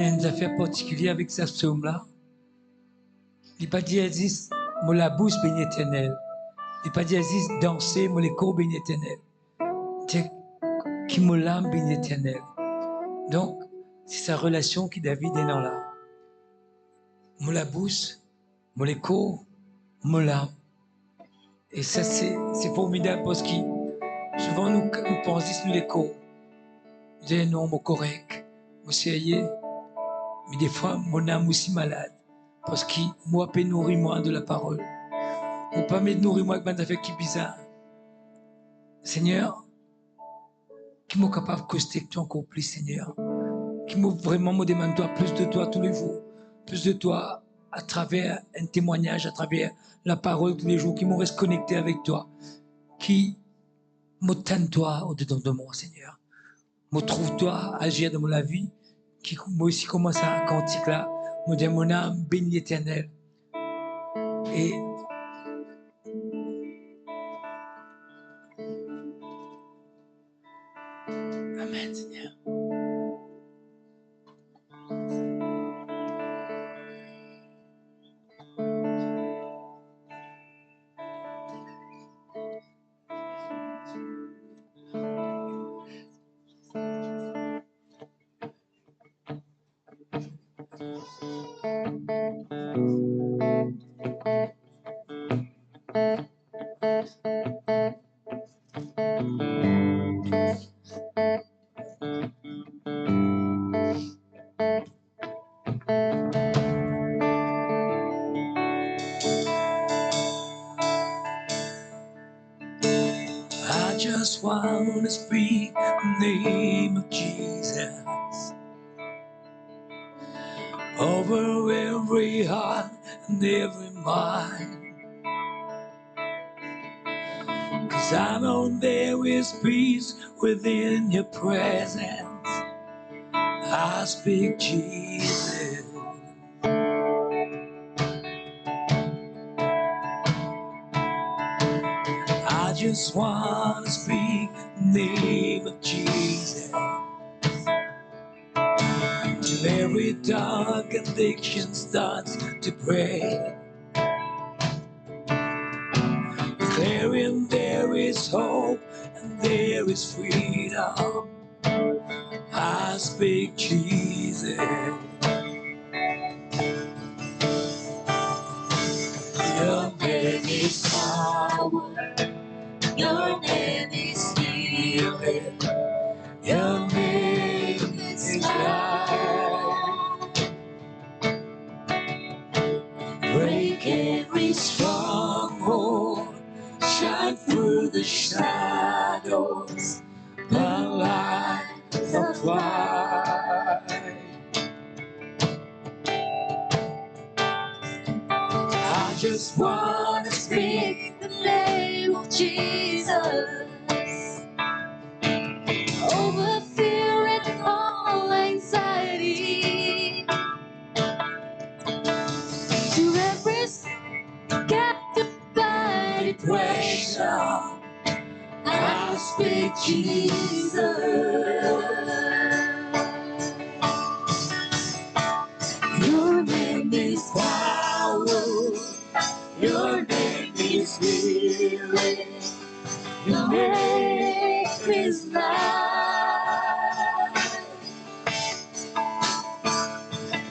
une affaire particulière avec ce psaume-là. Il n'a pas dit existe mon la bouche béni éternel. Il n'a pas dit existe danser mon les corps béni éternel. C'est qui mon l'âme béni éternel. Donc, c'est sa relation qui David est dans là. Mon la bouche, mon les corps, mon l'âme. Et ça, c'est formidable parce que souvent nous pensons sur les corps. Nous disons non, mon correct, mon sérieux. Mais des fois, mon âme aussi malade. Parce que moi, peut nourrir moi de la parole. Ou pas me nourrir moi avec des affaires qui bizarres. Seigneur, qui m'est capable de coster encore plus, Seigneur. Qui m'a vraiment me demande toi, plus de toi tous les jours. Plus de toi à travers un témoignage, à travers la parole tous les jours. Qui me reste connecté avec toi. Qui me tente toi au-dedans de moi, Seigneur. Me trouve toi agir dans ma vie. Qui moi aussi commence à cantique là. Me dit mon âme béni l'éternel. Et Amen, Seigneur. I just want to speak the name of Jesus over every heart and every mind. 'Cause I know there is peace within your presence. I speak Jesus. I just want to speak the name of Jesus. Till every dark addiction starts to break. Declaring there is hope and there is freedom. I speak Jesus. Your name is power. Your name is healing. Your name is life. Break every stronghold. Shine through the shadows. The light of light. I just want to speak the name of Jesus over fear and all anxiety. To every captive by depression, I speak Jesus. Your name is power. Your name is healing. Your name is life.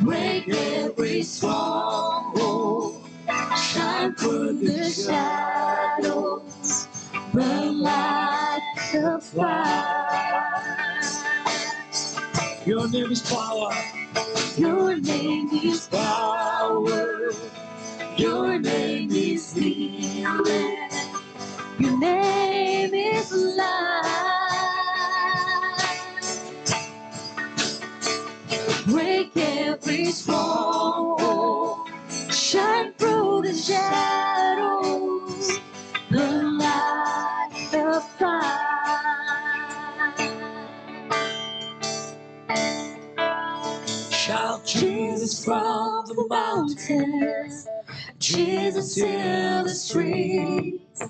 Break every stronghold. Shine through the shadows. Burn like a fire. Your name is power. Your name is power. Your name is healing. Your name is life. Break every stronghold. Shine through the shadows. The light of fire. Shout Jesus from the mountains. Jesus in the streets,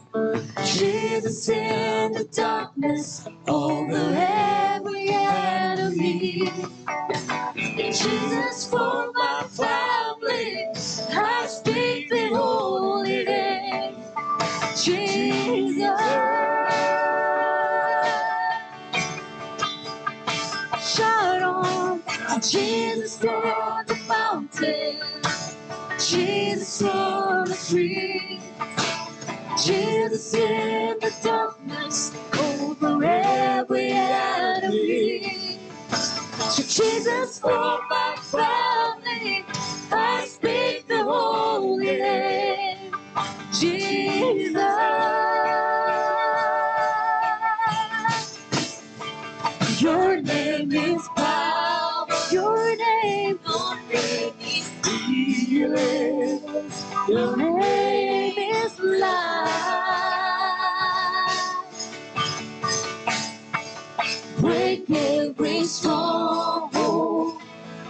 Jesus in the darkness over every enemy, Jesus, for my family, I speak the holy name. Jesus, shout on, Jesus on the mountain, Jesus on the street, Jesus in the darkness, over every enemy. So Jesus, for my family, I speak the holy name. Jesus, your name is power, your name is healing, your name is life. Break every stronghold,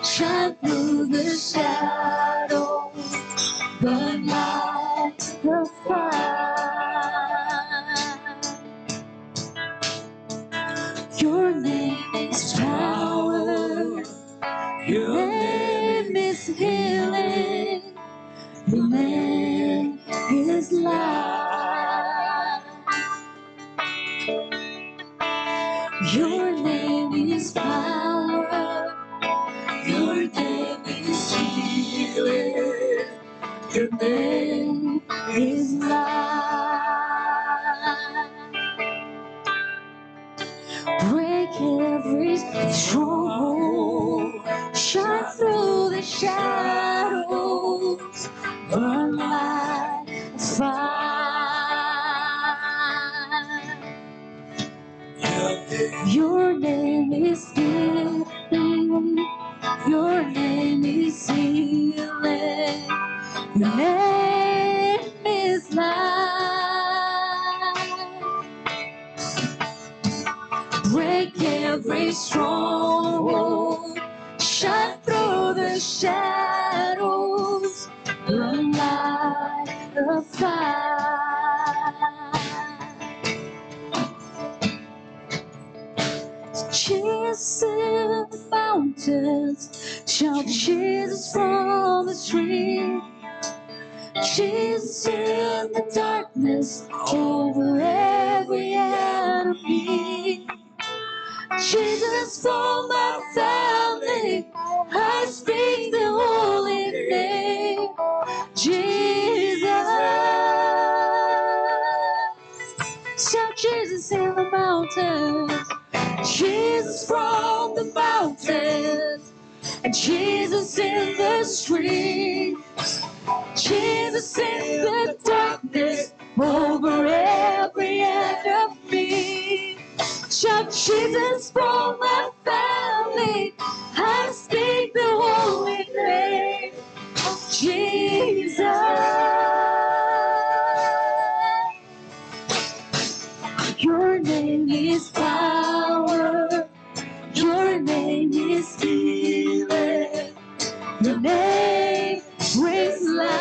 shine through the shadow, burn like a fire. Your name is power, your name is healing, your name is life. Your name is power, your name is healing, your name is life. Break every stronghold, shine through the shadows, burn like a fire. Your name is healing, your name is healing, your name is life. Break every stronghold, shine through the shadows, burn like a fire. Jesus in the mountains, shout Jesus from the street. Jesus in the darkness, over every enemy. Jesus for my family, I speak the holy name. Jesus, shout Jesus in the mountains, Jesus from the mountains, and Jesus in the street, Jesus in the darkness, over every enemy. Shout Jesus for my family, I speak the holy name of Jesus. Your name is power, your name is healing, your name brings life.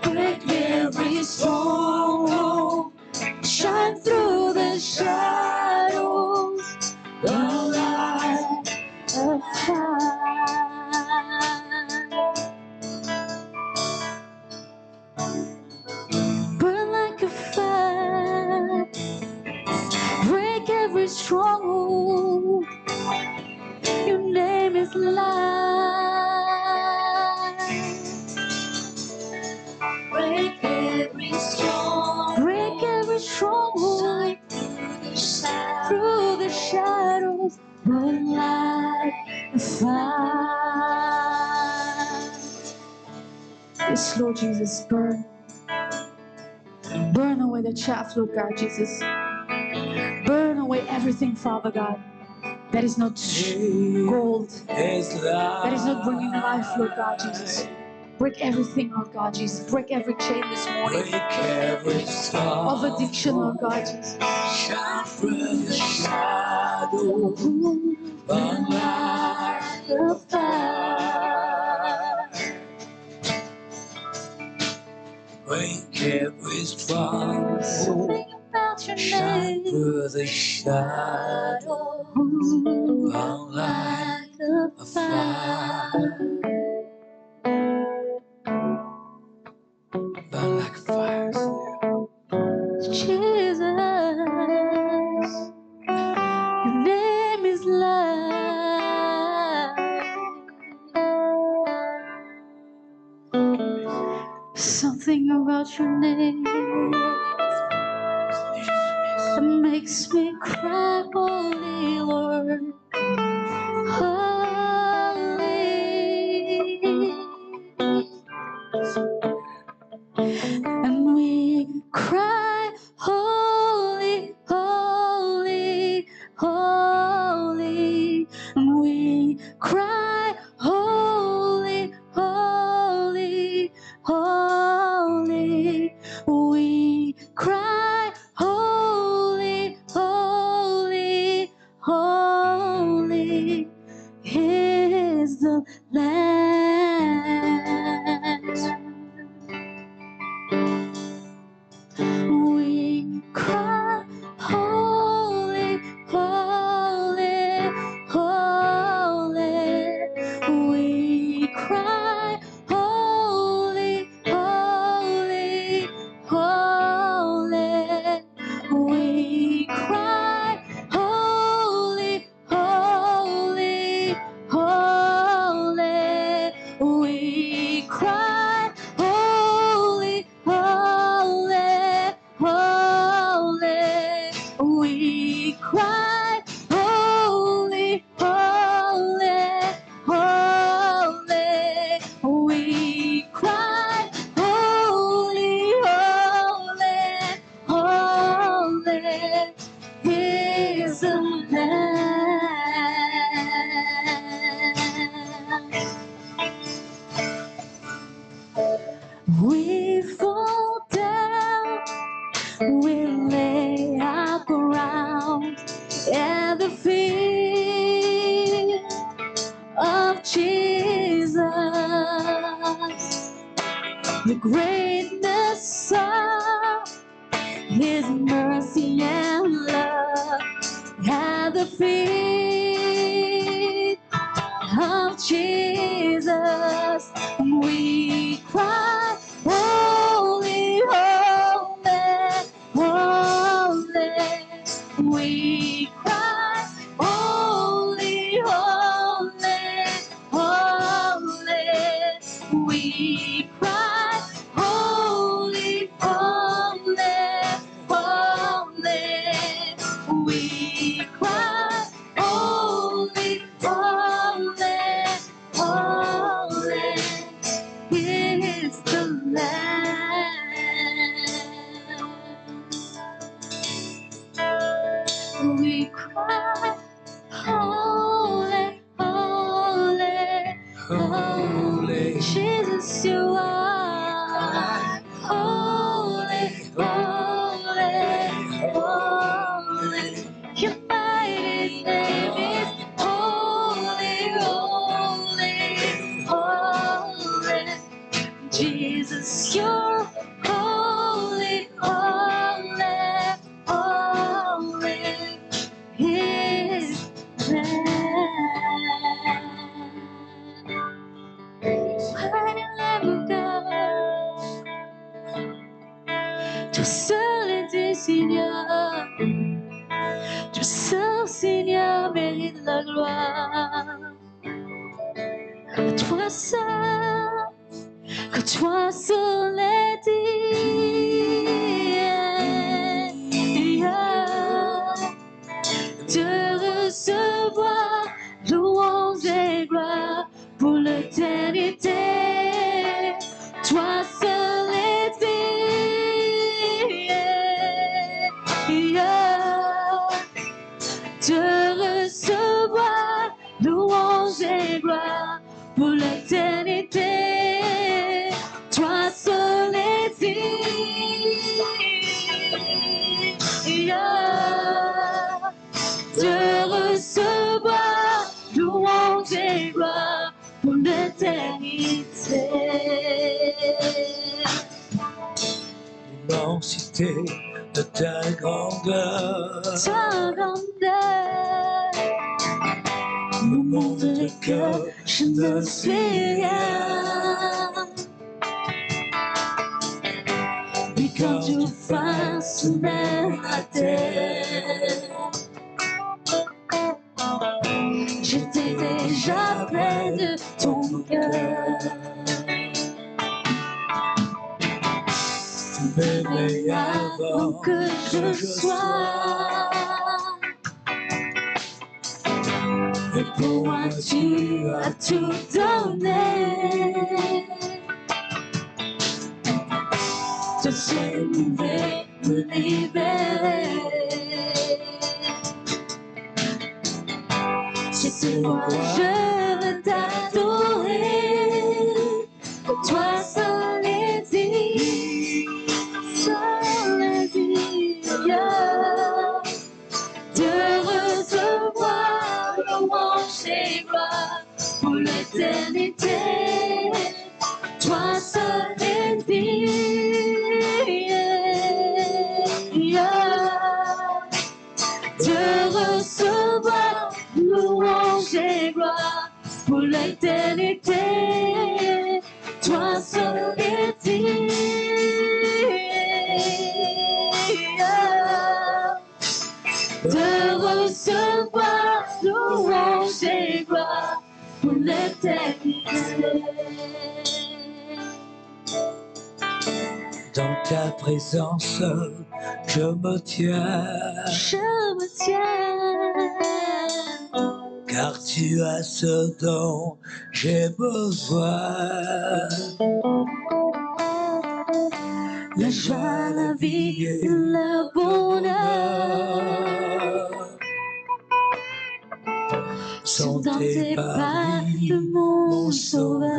Break every stronghold, shine through the shadows, the light of fire. Burn like a fire, break every stronghold, your name is light. Break every stronghold, through the shadows, burn like a fire. Yes, Lord Jesus, burn. Burn away the chaff, Lord God Jesus. Burn away everything, Father God, that is not gold, that is not bringing life, Lord God Jesus. Break everything, Lord God Jesus. Break every chain this morning of addiction, Lord God Jesus. Shine through the shadow, burn like a fire. Break every stronghold, shine through the shadow burn like a fire. Burn like fire. Jesus, your name is light. Something about your name that makes me cry, Holy Lord, Holy. And we cry, Holy, Holy, Holy. And we cry, Holy, Holy, Holy. We cry, Holy, Holy, Holy is the Lamb. We cry, Holy, Holy, Holy. We cry, Holy, Holy, Holy. We cry, Holy, Holy, Holy. We cry, Holy, Holy, Holy. We cry, Holy, Holy, Holy. We cry, Holy, Holy, Holy is the Lamb. We fall down, we lay our ground at the feet of Jesus. The greatness of His mercy and love at the feet of Jesus. We cry, Holy, Holy, Holy. We cry, Holy, Holy, Holy. We cry, Holy, Holy, Holy. We cry, Holy, Holy, Holy is the Lamb. We cry, Holy, Holy, Holy. Jesus, you are holy, holy, holy. Your mighty name is holy, holy, holy. Jesus, you're holy, holy, holy. His Lamb. Mighty Lamb of God, tu seul es Dieu, Seigneur. Tu seul, Seigneur, mérite la gloire. À toi seul, que toi seul est digne de recevoir louange et gloire pour l'éternité. Toi seul est digne de recevoir louange et gloire pour l'éternité. Toi seul est digne de recevoir louange et gloire pour l'éternité. L'immensité de ta grandeur. Ta grandeur me montre que je ne suis rien. Et quand tu fasses même la terre, j'étais déjà près de ton cœur. Tu m'aimais avant que je sois. Et pour moi tu as tout donné. Je sais me libérer. C'est toi je veux t'adorer. Que toi seul est digne, seul est digne de recevoir louange et gloire pour l'éternité. Toi seul est digne de recevoir louange et gloire pour l'éternité. Toi seul est digne de recevoir louange et gloire pour l'éternité. Dans ta présence, je me tiens. Je me tiens. Car tu as ce dont j'ai besoin. La joie, la vie, le bonheur sont dans tes pas, mon sauveur.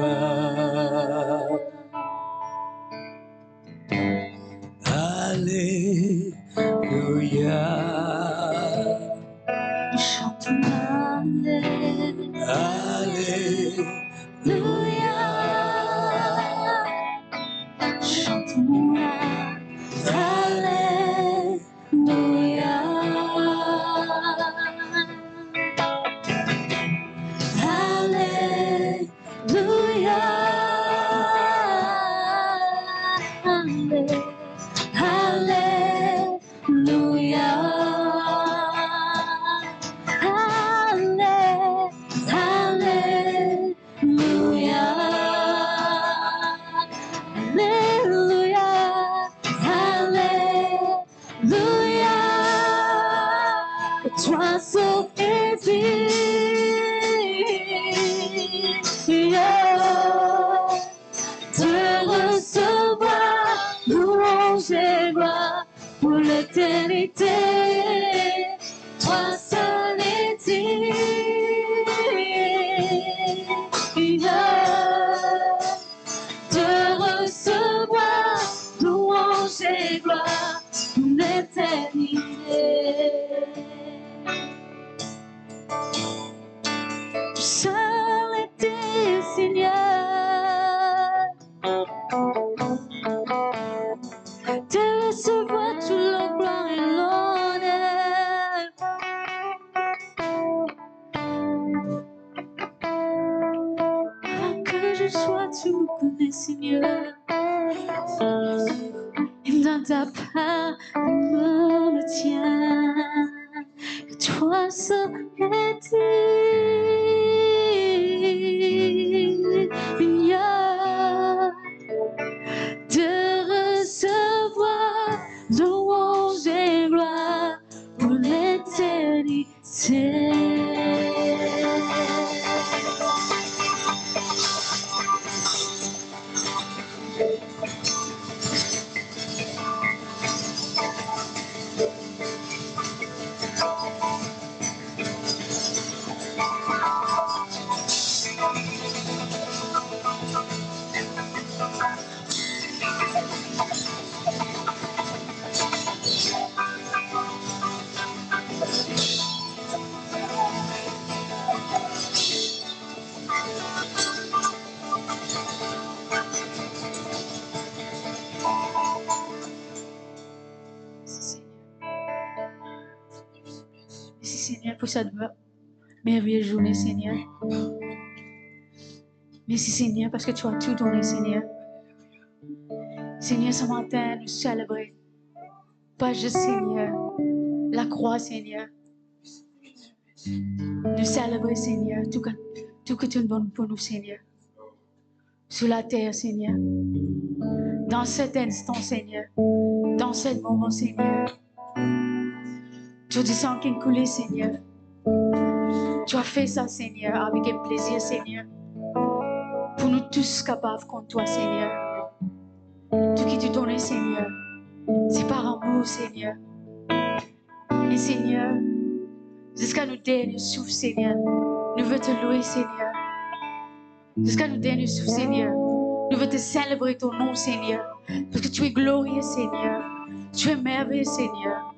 Alléluia. Chante-moi, Alléluia. chante-moi, Alléluia. Alléluia. Alléluia. Alléluia. Alléluia. Alléluia. Toi seul est digne de recevoir louange et gloire pour l'éternité. Toi seul est digne de recevoir louange et gloire pour l'éternité. Seul est digne, Seigneur, de recevoir toute la gloire et l'honneur. Avant que je sois, tu me connais, Seigneur. Et dans ta part, me tiens. Que toi seul est digne de recevoir louange et gloire pour l'éternité. Merci Seigneur pour cette merveilleuse journée, Seigneur. Merci Seigneur parce que tu as tout donné, Seigneur. Seigneur, ce matin, nous célébrons pas juste, Seigneur, la croix, Seigneur. Nous célébrons, Seigneur, tout que tu donnes pour nous, Seigneur. Sur la terre, Seigneur. Dans cet instant, Seigneur. Dans ce moment, Seigneur. Tu as du sang qui est coulé, Seigneur. Tu as fait ça, Seigneur, avec un plaisir, Seigneur. Pour nous tous capables contre toi, Seigneur. Tout qui tu donnes, Seigneur. C'est par amour, Seigneur. Et Seigneur, jusqu'à nous derniers souffle, Seigneur, nous voulons te louer, Seigneur. Jusqu'à nous derniers souffle, Seigneur, nous voulons te célébrer ton nom, Seigneur. Parce que tu es glorieux, Seigneur. Tu es merveilleux, Seigneur.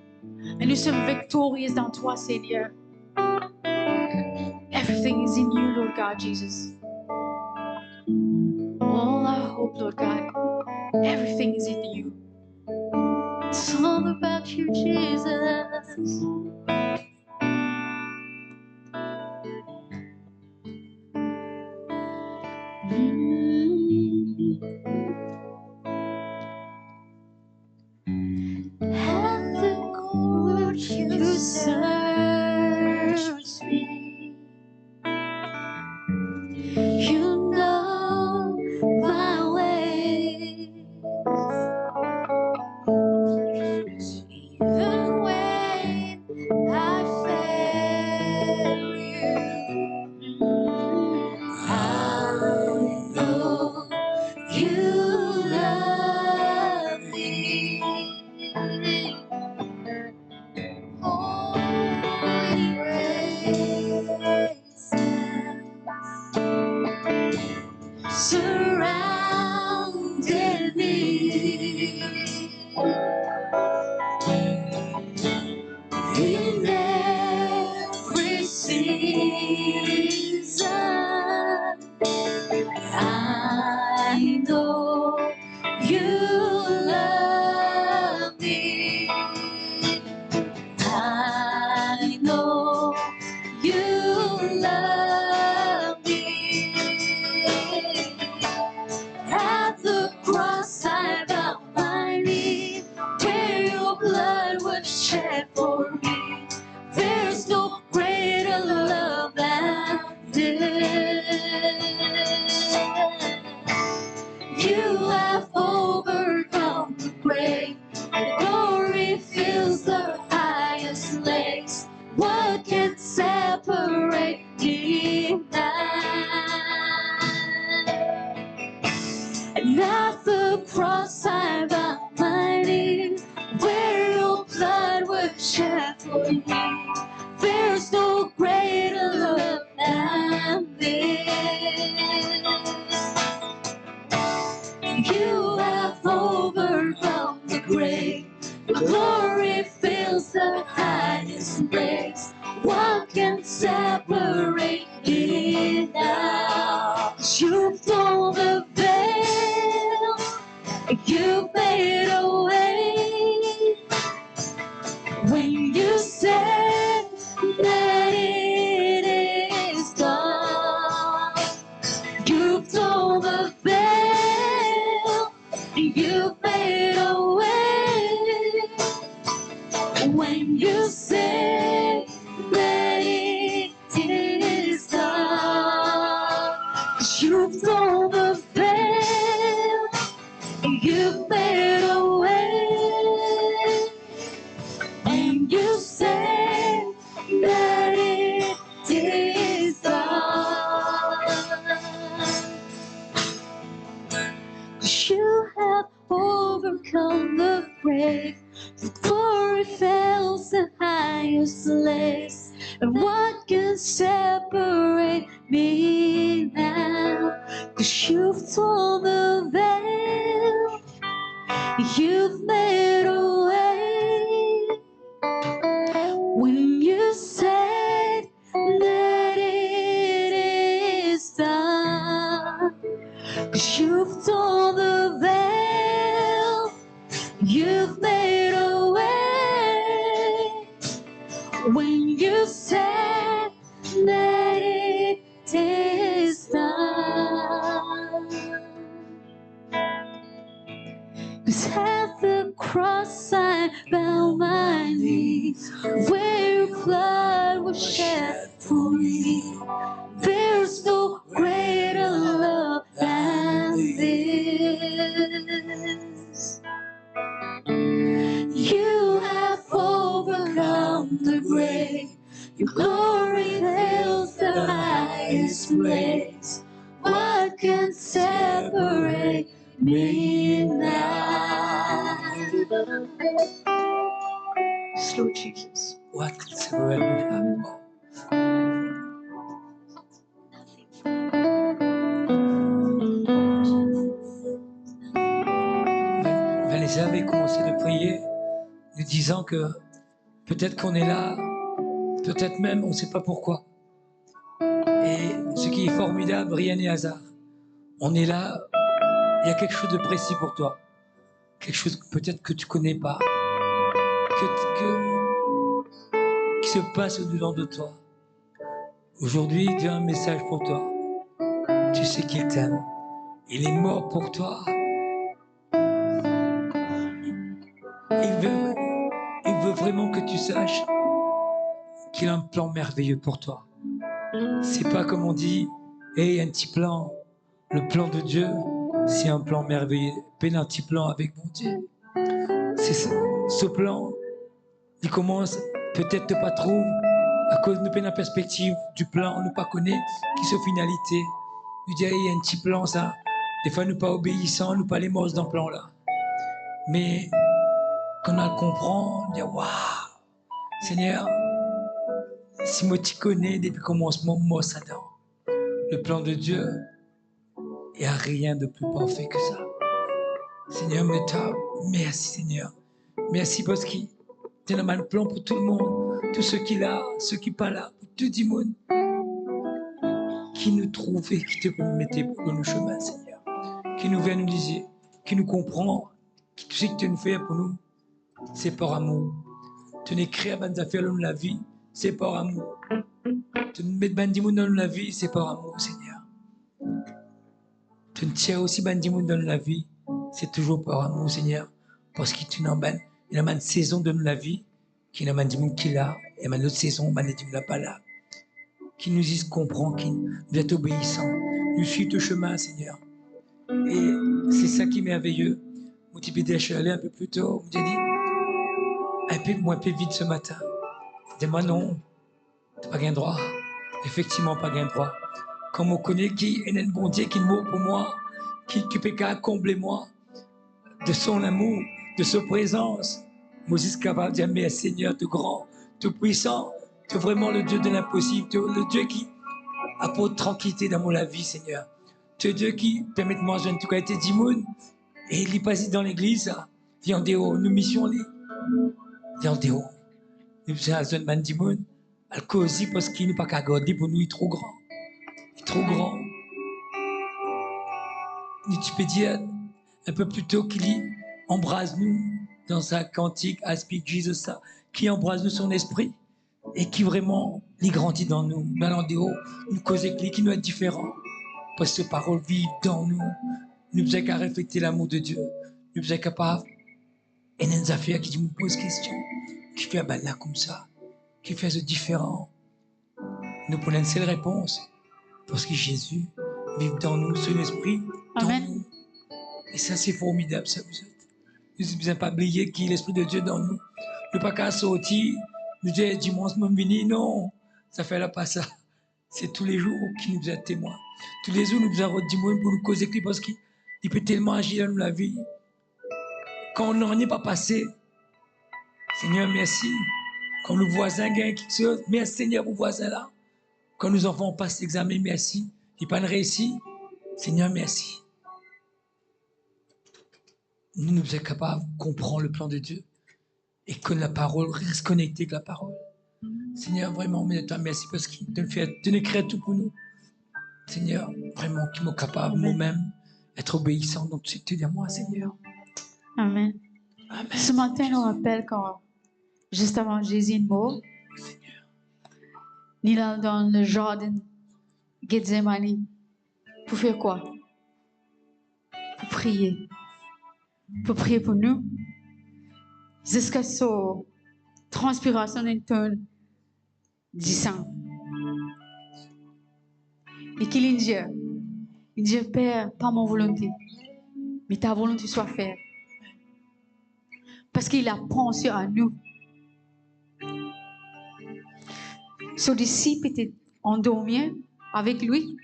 Et nous sommes victorieux dans toi, Seigneur. Everything is in you, Lord God, Jesus. All our hope, Lord God. Everything is in you. It's all about you, Jesus. Have the courage to search me. You know my ways. Even when I fail you, I know you love me. Holy grace surrounded me. In every season, I know you love me. I know you love me. At the cross I bow my knee, where your blood was shed for me. There's no greater love than this. You have overcome the grave. Glory fills the highest place. What can separate me now? And at the cross I bow my knees, where your blood was shed for me. There's no greater love than this. You have overcome the grave. Glory fills the highest place. What can separate me now? You've torn the veil. You made a way. When you said that it is done, you've torn the veil. You made a way. When you say that it is done, you've torn the veil. You made a way. When you say that it is done, you have overcome the grave. The glory fills the highest place. And what can separate me now? 'Cause you've torn the veil. You've made a way. When you said that it is done, 'cause you've torn the veil. You've made a way. When when you said that it is done. 'Cause at the cross I bow my knees, where your blood was shed for me. There's no greater love than this. You have overcome the grave. Your glory fills the highest place. What can separate me now? Slow Jesus. What can separate me now? Vanessa avait commencé de prier, nous disant que peut-être qu'on est là, peut-être même on ne sait pas pourquoi. Et ce qui est formidable, rien n'est hasard. On est là, il y a quelque chose de précis pour toi. Quelque chose peut-être que tu ne connais pas, qui se passe au-dedans de toi. Aujourd'hui, Dieu a un message pour toi. Tu sais qu'il t'aime. Il est mort pour toi. Il veut vraiment que tu saches qu'il a un plan merveilleux pour toi. C'est pas comme on dit, hey, un petit plan. Le plan de Dieu, c'est un plan merveilleux. Un petit plan avec mon Dieu. C'est ce plan, il commence peut-être pas trop à cause de la perspective du plan, ne pas connaître qui est finalité. Nous dit, hey, un petit plan, ça. Des fois, nous pas obéissants, nous pas les morts dans le plan là. Mais quand on le comprend, on dit, waouh, Seigneur, si moi tu connais depuis commencement, moi ça donne. Le plan de Dieu, il n'y a rien de plus parfait que ça. Seigneur, merci Seigneur. Merci parce qu'il y a un plan pour tout le monde, tous ceux qui sont là, ceux qui ne sont pas là, pour tout le monde qui nous trouve et qui te mettait dans le chemin, Seigneur. Qui nous vient nous dire, qui nous comprend, qui tout ce que tu nous fais pour nous, c'est par amour. Tu nous crées avant de faire dans la vie, c'est par amour. Tu nous mets dans la vie, c'est par amour, Seigneur. Tu nous tiens aussi dans la vie, c'est toujours par amour, Seigneur. Parce que tu nous il y a une saison de la vie, qui y a une qui là, et il y a une autre saison, qui n'est pas là. Qui nous y comprend, qui nous est obéissant. Nous suit le chemin, Seigneur. Et c'est ça qui est merveilleux. Mon petit pédé, je suis allé un peu plus tôt, j'ai dit, un peu vite ce matin. Dis-moi non, tu n'as pas gain droit. Effectivement, pas gain droit. Comme on connaît qui est un bon Dieu qui est mort pour moi, qui peut combler moi de son amour, de sa présence. Moi, je suis capable de dire, mais Seigneur, tout grand, tout puissant, tu es vraiment le Dieu de l'impossible, tu es le Dieu qui apporte tranquillité dans ma vie, Seigneur. Tu es Dieu qui permet de manger en tout cas été d'immun. Et il est passé dans l'église, viens en déo, nous missions, viens en déo. Nous faisons un zone man d'immun, à cause parce qu'il n'est pas qu'à garder pour nous, il est trop grand. Il est trop grand. Tu peux dire un peu plus tôt qu'il embrase nous dans sa cantique, I speak Jesus, qui embrase nous son esprit et qui vraiment il grandit dans nous. Nous allons en déo, nous causer qui nous est différent. Parce que ces paroles vivent dans nous. Nous sommes qu'à refléter l'amour de Dieu. Nous sommes capables. Et nous affaires qui nous posent question, qui fait un là comme ça, qui fait ce différent. Nous prenons une seule réponse. Parce que Jésus vit dans nous, son esprit, dans Amen. nous. Et ça, c'est formidable, ça vous êtes. Nous ne sommes pas oublier qu'il y a l'esprit de Dieu dans nous. Nous ne pas qu'à sortir, nous dire dimanche, même venir, non. Ça fait là pas ça. C'est tous les jours qui nous est témoins. Tous les jours, nous avons dit pour nous causer parce qu'il peut tellement agir dans la vie. Quand on n'en est pas passé, Seigneur, merci. Quand nos voisins gagnent quelque chose, merci Seigneur pour voisins là. Quand nos enfants passent l'examen, merci. Ils n'ont pas réussi, Seigneur, merci. Nous sommes capables de comprendre le plan de Dieu et que la parole reste connectée avec la parole. Seigneur, vraiment, merci parce qu'il te crée tout pour nous. Seigneur, vraiment, qui m'est capable, moi-même, d'être obéissant. Donc, tu te dis à moi, Seigneur. Amen. Amen. Ce matin, nous rappelle quand, juste avant Jésus est mort, ni dans le jardin Gethsemane. Pour faire quoi? Pour prier. Pour prier pour nous. Jusqu'à ce que transpiration interne du sang. Et qu'il dit, il dit, Père, pas mon volonté, mais ta volonté soit faite. Parce qu'il a pensé à nous. Son disciple était endormi avec lui,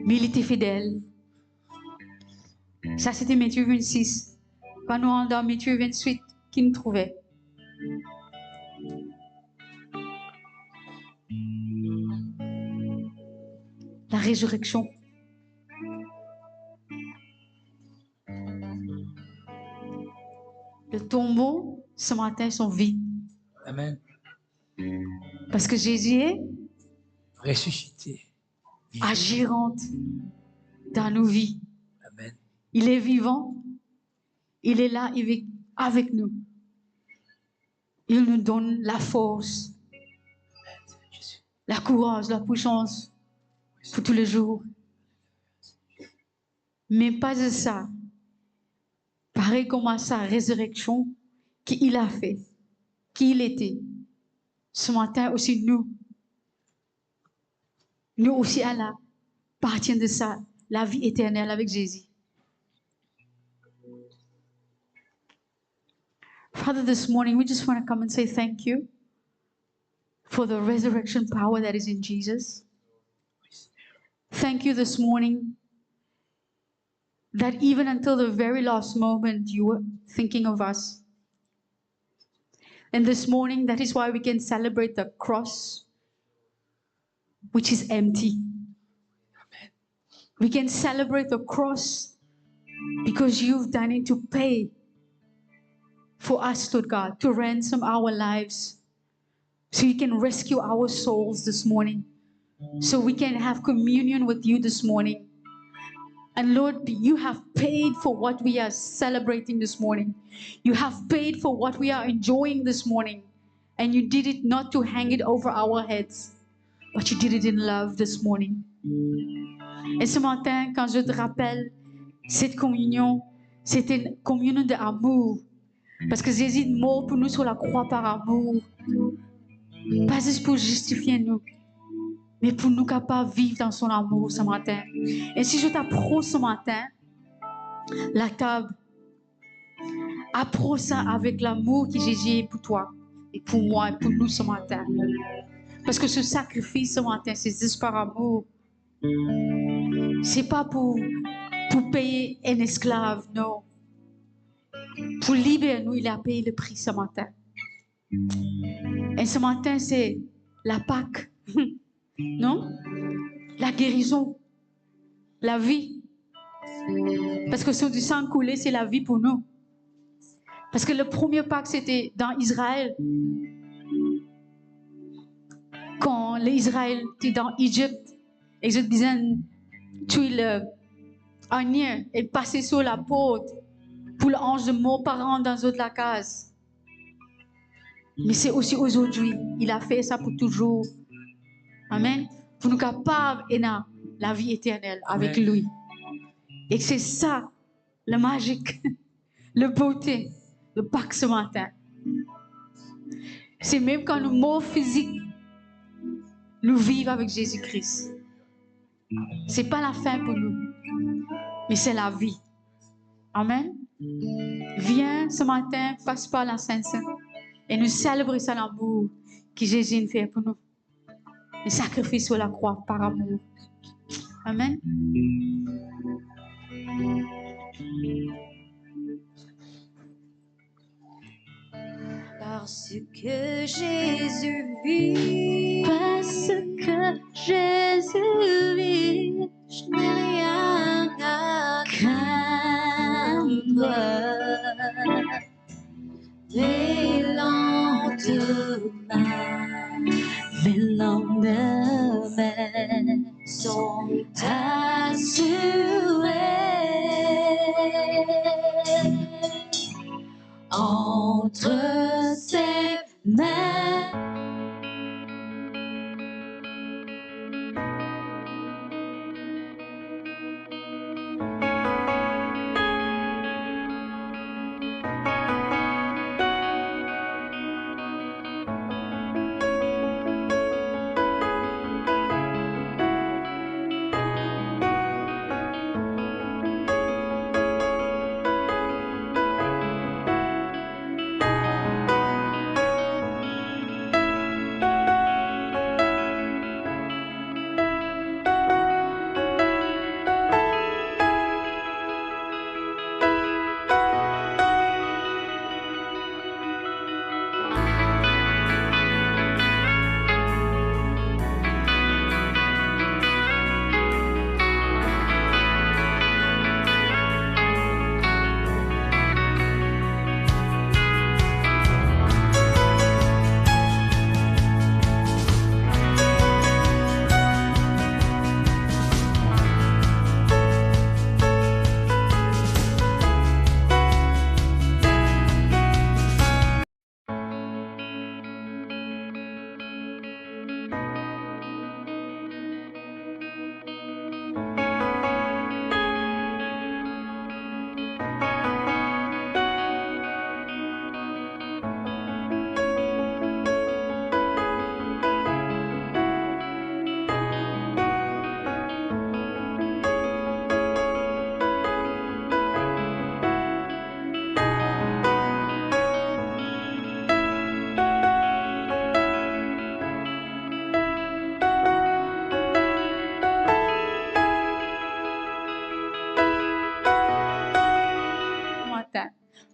mais il était fidèle. Ça, c'était Matthieu 26. Quand nous dans Matthieu 28, qui nous trouvait. La résurrection. Le tombeau, ce matin, sont vides. Amen. Parce que Jésus est Ressuscité. agirant dans nos vies. Amen. Il est vivant. Il est là avec nous. Il nous donne la force, la courage, la puissance pour tous les jours. Mais pas de ça. Pareil comme à sa résurrection qu'il a fait, qu'il était. Ce matin aussi, nous aussi, à la partie de ça, la vie éternelle avec Jésus. Father, this morning, we just want to come and say thank you for the resurrection power that is in Jesus. Thank you this morning that even until the very last moment, you were thinking of us. And this morning, that is why we can celebrate the cross, which is empty. Amen. We can celebrate the cross because you've done it to pay for us, Lord God, to ransom our lives. So you can rescue our souls this morning. So we can have communion with you this morning. And Lord, you have paid for what we are celebrating this morning. You have paid for what we are enjoying this morning. And you did it not to hang it over our heads, but you did it in love this morning. Et ce matin, quand je te rappelle cette communion, c'était une communion d'amour. Parce que Jésus est mort pour nous sur la croix par amour. Pas juste pour justifier nous, mais pour nous capables de vivre dans son amour ce matin. Et si je t'approche ce matin, la table, approche ça avec l'amour que Jésus est pour toi, et pour moi, et pour nous ce matin. Parce que ce sacrifice ce matin, c'est juste par amour. C'est pas pour payer un esclave, non. Pour libérer nous, il a payé le prix ce matin. Et ce matin, c'est la Pâque, non? La guérison, la vie. Parce que sur du sang coulé, c'est la vie pour nous. Parce que le premier Pâque, c'était dans Israël. Quand l'Israël était dans Égypte, et je disais, tuer l'agneau et passer sur la porte pour l'ange de mort parent dans la case. Mais c'est aussi aujourd'hui, il a fait ça pour toujours. Amen. Pour nous capables et la vie éternelle avec Amen. lui. Et c'est ça, le magique, le beauté de Pâques ce matin. C'est même quand nous morts physiques, nous vivons avec Jésus-Christ. C'est pas la fin pour nous, mais c'est la vie. Amen. Viens ce matin, passe par la Sainte-Sainte et nous célébrer son amour que Jésus fait pour nous. Le sacrifice sur la croix par amour. Amen. Parce que Jésus vit, Parce que Jésus vit, je n'ai rien à craindre. Les lendemains sont assurés. Entre ses mains.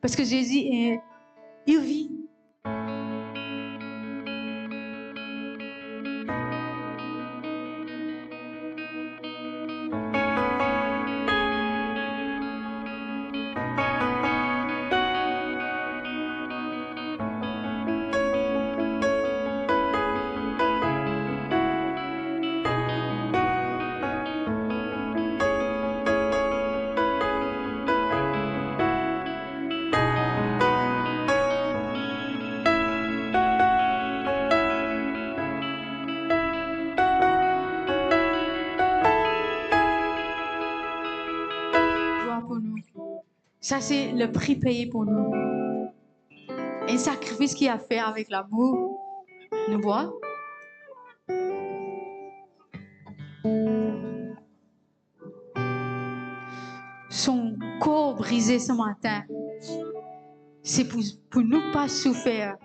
Parce que Jésus, il vit. Pour nous. Ça, c'est le prix payé pour nous. Un sacrifice qu'il a fait avec l'amour. Nous bois. Son corps brisé ce matin, c'est pour nous pas souffrir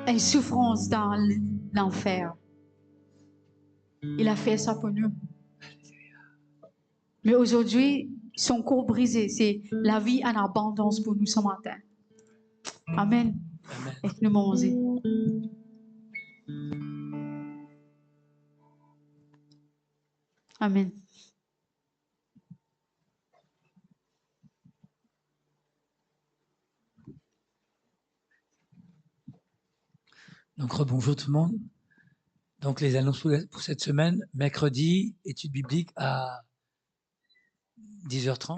une souffrance dans l'enfer. Il a fait ça pour nous. Mais aujourd'hui, son corps brisé, c'est la vie en abondance pour nous ce matin. Amen. Et nous manger. Amen. Donc, rebonjour tout le monde. Donc, les annonces pour cette semaine, mercredi, étude biblique à 10h30.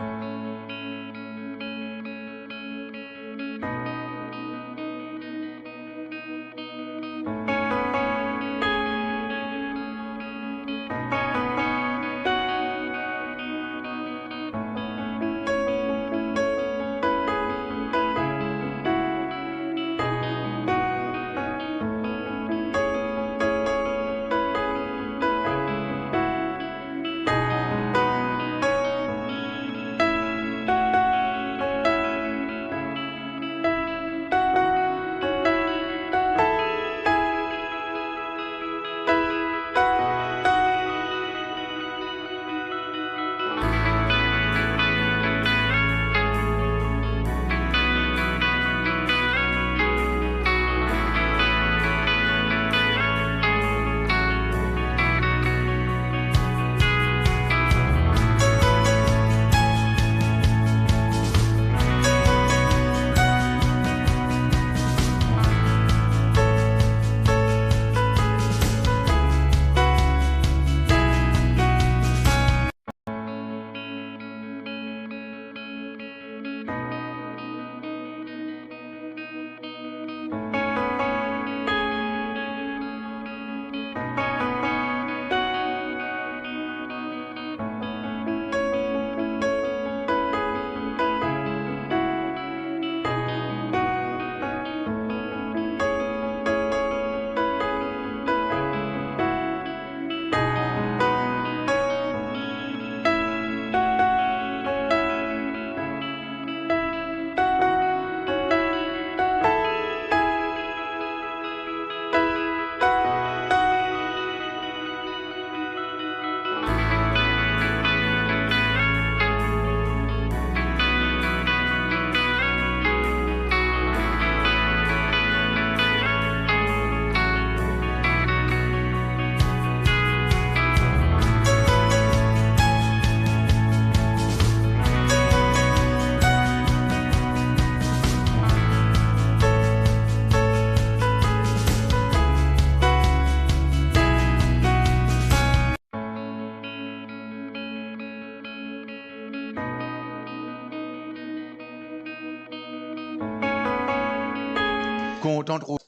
Content trop.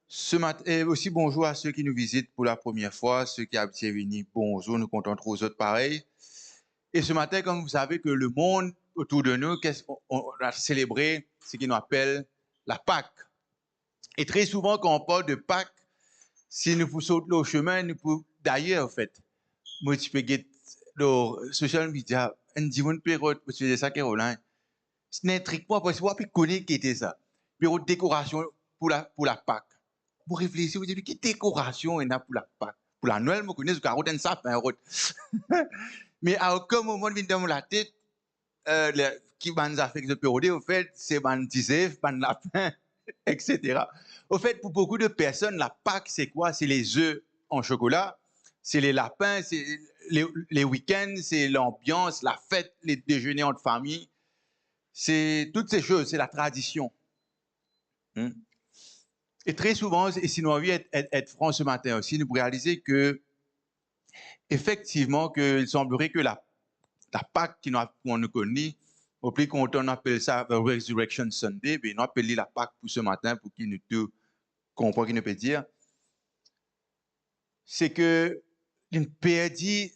Ce matin, et aussi bonjour à ceux qui nous visitent pour la première fois, ceux qui habitent venus, bonjour, nous comptons trop aux autres pareil. Et ce matin, comme vous savez que le monde autour de nous, on a célébré ce qu'on appelle la Pâque. Et très souvent, quand on parle de Pâques, si nous pouvons sauter au chemin, nous pouvons, d'ailleurs, en fait, moi, tu peux get le social media, un dimanche période, parce que c'est ça, Caroline. Ce n'est trick pas, parce que vous connaissez qui était ça. Période décoration pour la Pâque. Vous réfléchissez, vous dites, quelle décoration il y a pour la Pâque? Pour la Noël, vous connaissez, vous avez un sapin. Mais à aucun moment, il vient dans la tête, qui nous a fait de au fait, c'est ban tisef, ban lapin, etc. Au fait, pour beaucoup de personnes, la Pâques, c'est quoi? C'est les œufs en chocolat, c'est les lapins, c'est les week-ends, c'est l'ambiance, la fête, les déjeuners entre famille. C'est toutes ces choses, c'est la tradition. Et très souvent, et si nous avons envie d'être francs ce matin aussi, nous réaliser que, effectivement, il semblerait que la Pâques qu'on nous connaît, au plus qu'on appelle ça the Resurrection Sunday, ben, nous appelons la Pâques pour ce matin, pour qu'il nous comprenne, qu'il nous peut dire, c'est que nous perdons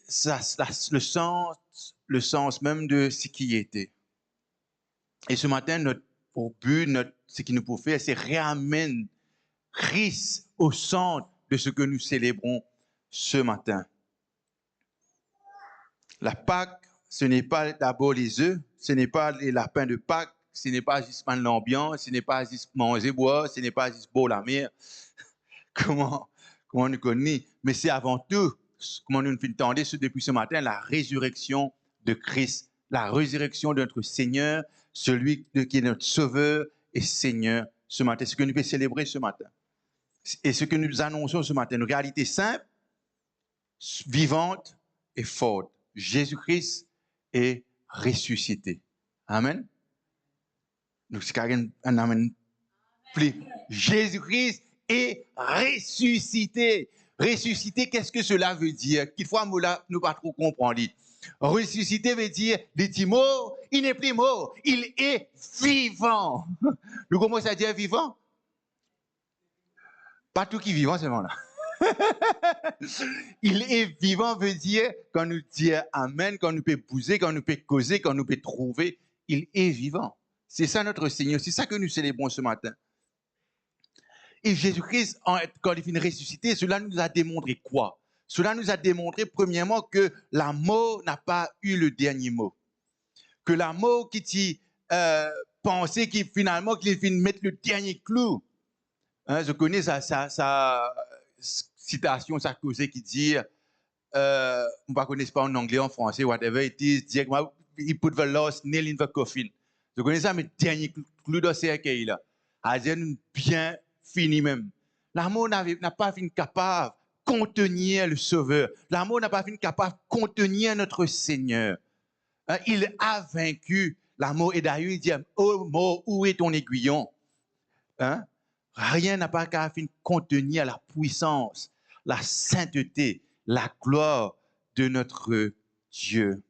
le sens même de ce qui était. Et ce matin, notre but, ce qui nous peut faire, c'est réamener Christ au centre de ce que nous célébrons ce matin. La Pâques, ce n'est pas d'abord les œufs, ce n'est pas les lapins de Pâques, ce n'est pas juste l'ambiance, ce n'est pas juste manger, boire, ce n'est pas juste boire la mer. Comment nous connaissons? Mais c'est avant tout, comment nous entendons depuis ce matin, la résurrection de Christ, la résurrection de notre Seigneur, celui qui est notre Sauveur et Seigneur ce matin. Ce que nous pouvons célébrer ce matin. Et ce que nous annonçons ce matin, une réalité simple, vivante et forte. Jésus-Christ est ressuscité. Amen. Donc, c'est un amen. Jésus-Christ est ressuscité. Ressuscité, qu'est-ce que cela veut dire? Quelquefois, nous ne pas trop comprendre. Ressuscité veut dire, il est mort, il n'est plus mort, il est vivant. Nous commençons à dire vivant? Pas tout qui est vivant, c'est bon là. Il est vivant veut dire, quand nous disons Amen, quand nous peut bouger, quand nous peut causer, quand nous peut trouver, il est vivant. C'est ça notre Seigneur, c'est ça que nous célébrons ce matin. Et Jésus-Christ, quand il finit ressuscité, cela nous a démontré quoi? Cela nous a démontré, premièrement, que la mort n'a pas eu le dernier mot. Que la mort qui pensait qu'il finit mettre le dernier clou. Je connais sa citation, sa causée qui dit, on ne connaît pas en anglais, en français, whatever it is, dit, he put the last nail in the coffin. Je connais ça, mais le dernier clou dans ce cercueil là. À dire, bien fini même. L'amour n'a pas fini capable de contenir le Sauveur. L'amour n'a pas fini capable de contenir notre Seigneur. Il a vaincu l'amour. Et d'ailleurs, il dit, oh mort, où est ton aiguillon? Rien n'a pas qu'à contenir la puissance, la sainteté, la gloire de notre Dieu.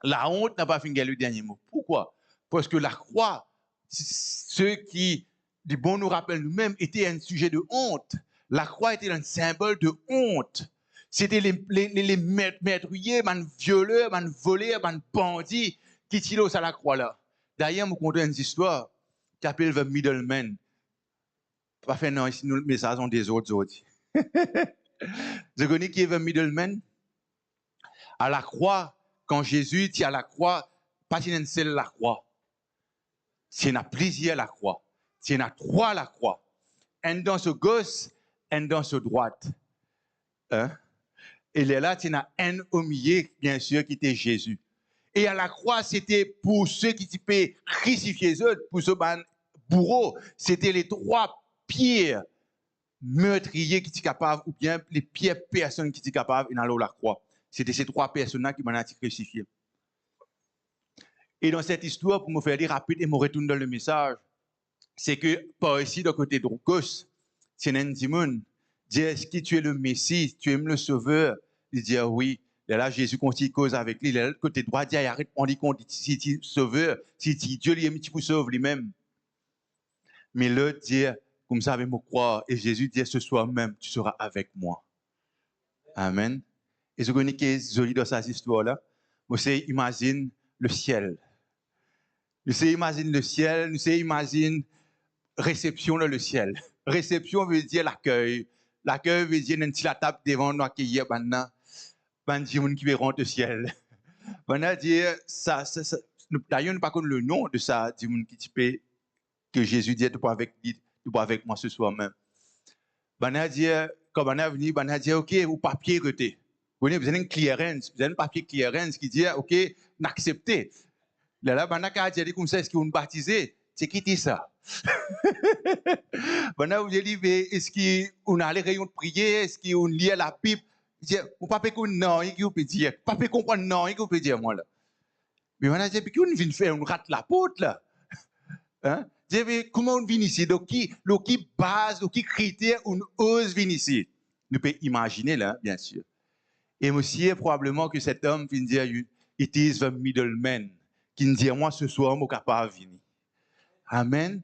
La honte n'a pas fini le dernier mot. Pourquoi? Parce que la croix, ceux qui, du bon nous rappellent nous-mêmes, était un sujet de honte. La croix était un symbole de honte. C'était les meurtriers, les violeurs, les voleurs, les bandits qui tiraient à la croix là. D'ailleurs, je vous conte une histoire qui s'appelle The Middleman. Pas fait non, ici, nous, le message sont des autres. Vous connaissez qui est The Middleman? À la croix, quand Jésus tient à la croix, pas une seule la croix. C'est une plusieurs la croix. C'est une trois la croix. Un dans ce gauche, un dans ce droite. Et là, il y a un au milieu, bien sûr, qui était Jésus. Et à la croix, c'était pour ceux qui étaient crucifiés, pour ceux bourreaux, c'était les trois pires meurtriers qui étaient capables, ou bien les pires personnes qui étaient capables d'aller à la croix. C'était ces trois personnes-là qui m'ont été crucifiées. Et dans cette histoire, pour me faire dire rapide et me retourner dans le message, c'est que par ici, de côté de gauche, c'est un Dimon dit, est-ce que tu es le Messie, tu aimes le Sauveur? Il dit oui. Et là, Jésus continue cause avec lui. Le côté droit dit, arrête, on dit qu'on dit, si tu es Sauveur, si Dieu lui aime, tu peux sauver lui-même. Mais l'autre dit, comme ça, avec me croire. Et Jésus dit, ce soir même, tu seras avec moi. Amen. Et je connais qui est joli dans cette histoire-là. Moi, c'est imagine le ciel. Nous imagine le ciel, nous imagine réception dans le ciel. Réception veut dire l'accueil. L'accueil veut dire une petite table devant nous accueillir maintenant. Bandit qui verront au ciel. Maintenant dire ça d'ailleurs nous pas connaît le nom de ça dit qui que Jésus dit tu pas avec moi ce soir même. Maintenant dire quand on est venu on dire OK ou papier reté. Vous avez une clearance, vous avez un papier clearance qui dit OK, n'acceptez. Là, ben, quand il dit comme ça, est-ce qu'on baptisé? C'est qui dit ça? Ben, vous dit, est-ce qu'on a les rayons de prière? Est-ce qu'on lit la Bible? On ne peut pas comprendre non, il peut dire. On ne peut pas comprendre non, il peut dire moi là. Mais on a dit, qu'on vient faire, on rate la porte là. Hein? Comment on vient ici? Donc, qui base, donc qui critère on ose venir ici? Nous pouvons imaginer là, bien sûr. Et aussi, probablement que cet homme vient dire, it is the middleman, qui nous dit, moi ce soir, je ne suis capable de venir. Amen.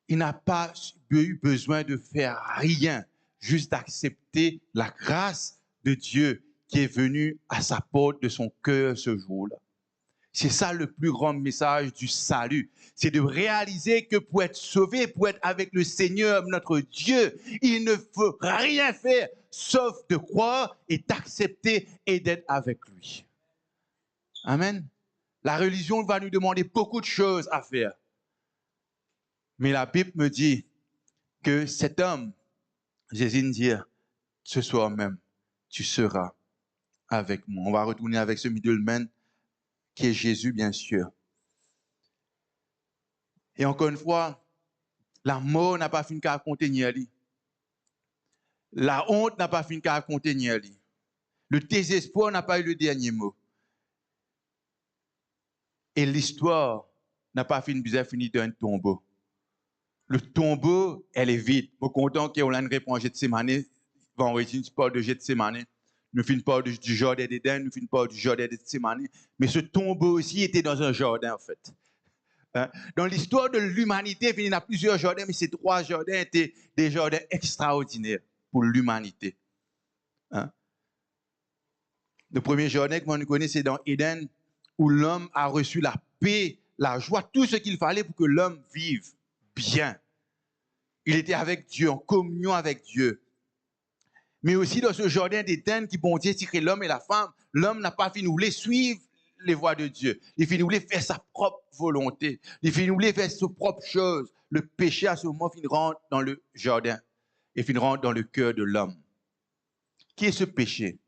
Il n'a pas eu besoin de faire rien, juste d'accepter la grâce de Dieu qui est venue à sa porte de son cœur ce jour-là. C'est ça le plus grand message du salut. C'est de réaliser que pour être sauvé, pour être avec le Seigneur, notre Dieu, il ne faut rien faire sauf de croire et d'accepter et d'être avec lui. Amen. La religion va nous demander beaucoup de choses à faire. Mais la Bible me dit que cet homme, Jésus nous dit, ce soir même, tu seras avec moi. On va retourner avec ce middleman qui est Jésus, bien sûr. Et encore une fois, la mort n'a pas fini qu'à contenir lui. La honte n'a pas fini qu'à contenir lui. Le désespoir n'a pas eu le dernier mot. Et l'histoire n'a pas fini d'un tombeau. Le tombeau, elle est vide. Je suis content qu'on ait une réponse à Gethsémane. Vendredi, nous parlons de Gethsémane. Nous finissons par du jardin d'Éden, nous finissons par du jardin de Gethsémane. Mais ce tombeau aussi était dans un jardin, en fait. Hein? Dans l'histoire de l'humanité, il y a plusieurs jardins, mais ces 3 jardins étaient des jardins extraordinaires pour l'humanité. Hein? Le premier jardin que nous connaissons, c'est dans Éden, où l'homme a reçu la paix, la joie, tout ce qu'il fallait pour que l'homme vive bien. Il était avec Dieu, en communion avec Dieu. Mais aussi dans ce jardin d'Éden qui, bon Dieu, tiré l'homme et la femme, l'homme n'a pas fini, voulait suivre les voies de Dieu. Il finit, voulait faire sa propre volonté. Il finit, voulait faire ses propres choses. Le péché, à ce moment, finit rentre dans le jardin et finit rentre dans le cœur de l'homme. Qui est ce péché?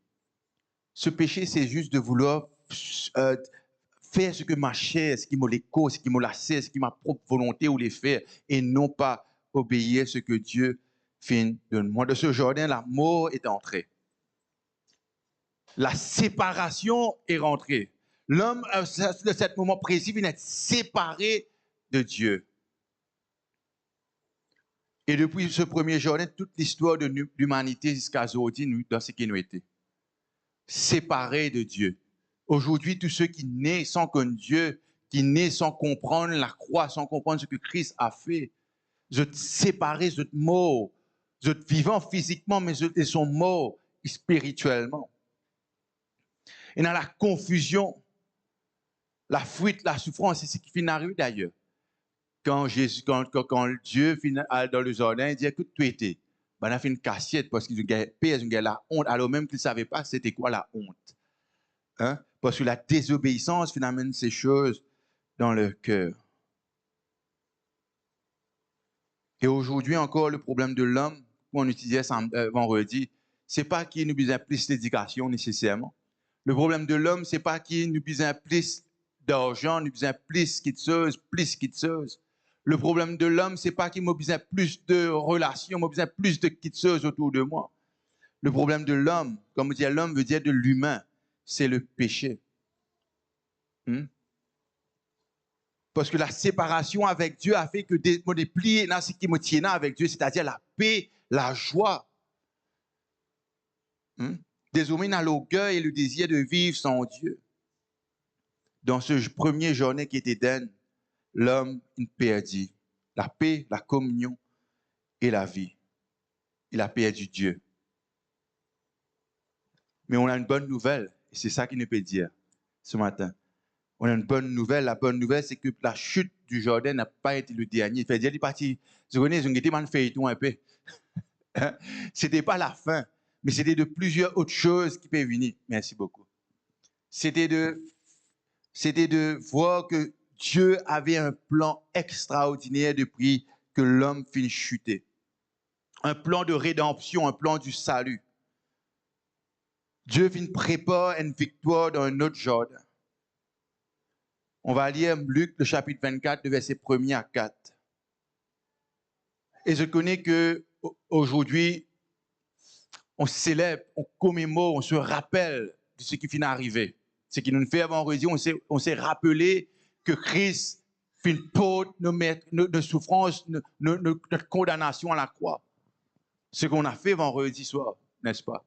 Ce péché, c'est juste de vouloir faire ce que ma chair, ce qui me l'écho, ce qui me lassait, ce qui ma propre volonté ou les faire, et non pas obéir à ce que Dieu fait de moi. De ce jardin, la mort est entrée. La séparation est rentrée. L'homme, de ce moment précis, vient d'être séparé de Dieu. Et depuis ce premier jardin, toute l'histoire de l'humanité jusqu'à aujourd'hui, dans ce qui nous était. Séparés de Dieu. Aujourd'hui, tous ceux qui naissent sans connaître Dieu, qui naissent sans comprendre la croix, sans comprendre ce que Christ a fait, vous êtes séparés, vous êtes morts. Vous êtes vivants physiquement, mais ils sont morts spirituellement. Et dans la confusion, la fuite, la souffrance, c'est ce qui finit d'arriver d'ailleurs. Quand Dieu finit dans le jardin, il dit, écoute, tu étais. Ben, il a fait une cassette parce qu'il a payé la honte, alors même qu'il ne savait pas c'était quoi la honte. Hein? Parce que la désobéissance, finalement, ces choses dans le cœur. Et aujourd'hui encore, le problème de l'homme, on utilisait vendredi, ce n'est pas qu'il nous besoin plus d'éducation nécessairement. Le problème de l'homme, ce n'est pas qu'il nous besoin plus d'argent, nous besoin plus quitteuse. Le problème de l'homme, ce n'est pas qu'il m'a besoin plus de relations, m'a besoin plus de quitteuse autour de moi. Le problème de l'homme, comme on dit, l'homme veut dire de l'humain, c'est le péché. Parce que la séparation avec Dieu a fait que je me déplie dans ce qui me tient avec Dieu, c'est-à-dire la paix, la joie. Désormais, dans l'orgueil et le désir de vivre sans Dieu. Dans ce premier journée qui était Éden, l'homme perdit la paix, la communion et la vie. Il a perdu Dieu. Mais on a une bonne nouvelle, et c'est ça qu'il nous peut dire ce matin. On a une bonne nouvelle. La bonne nouvelle, c'est que la chute du jardin n'a pas été le dernier. Il fait dire, il est parti. Je connais, ils ont été mal fait un peu. Ce n'était pas la fin, mais c'était de plusieurs autres choses qui peuvent venir. Merci beaucoup. C'était de voir que Dieu avait un plan extraordinaire depuis que l'homme finit chuter. Un plan de rédemption, un plan du salut. Dieu finit préparer une victoire dans un autre jardin. On va lire Luc, le chapitre 24, le verset 1er à 4. Et je connais qu'aujourd'hui, on célèbre, on commémore, on se rappelle de ce qui vient d'arriver. Ce qui nous fait vendredi, on s'est rappelé que Christ fait porte de souffrance, notre condamnation à la croix. Ce qu'on a fait vendredi soir, n'est-ce pas?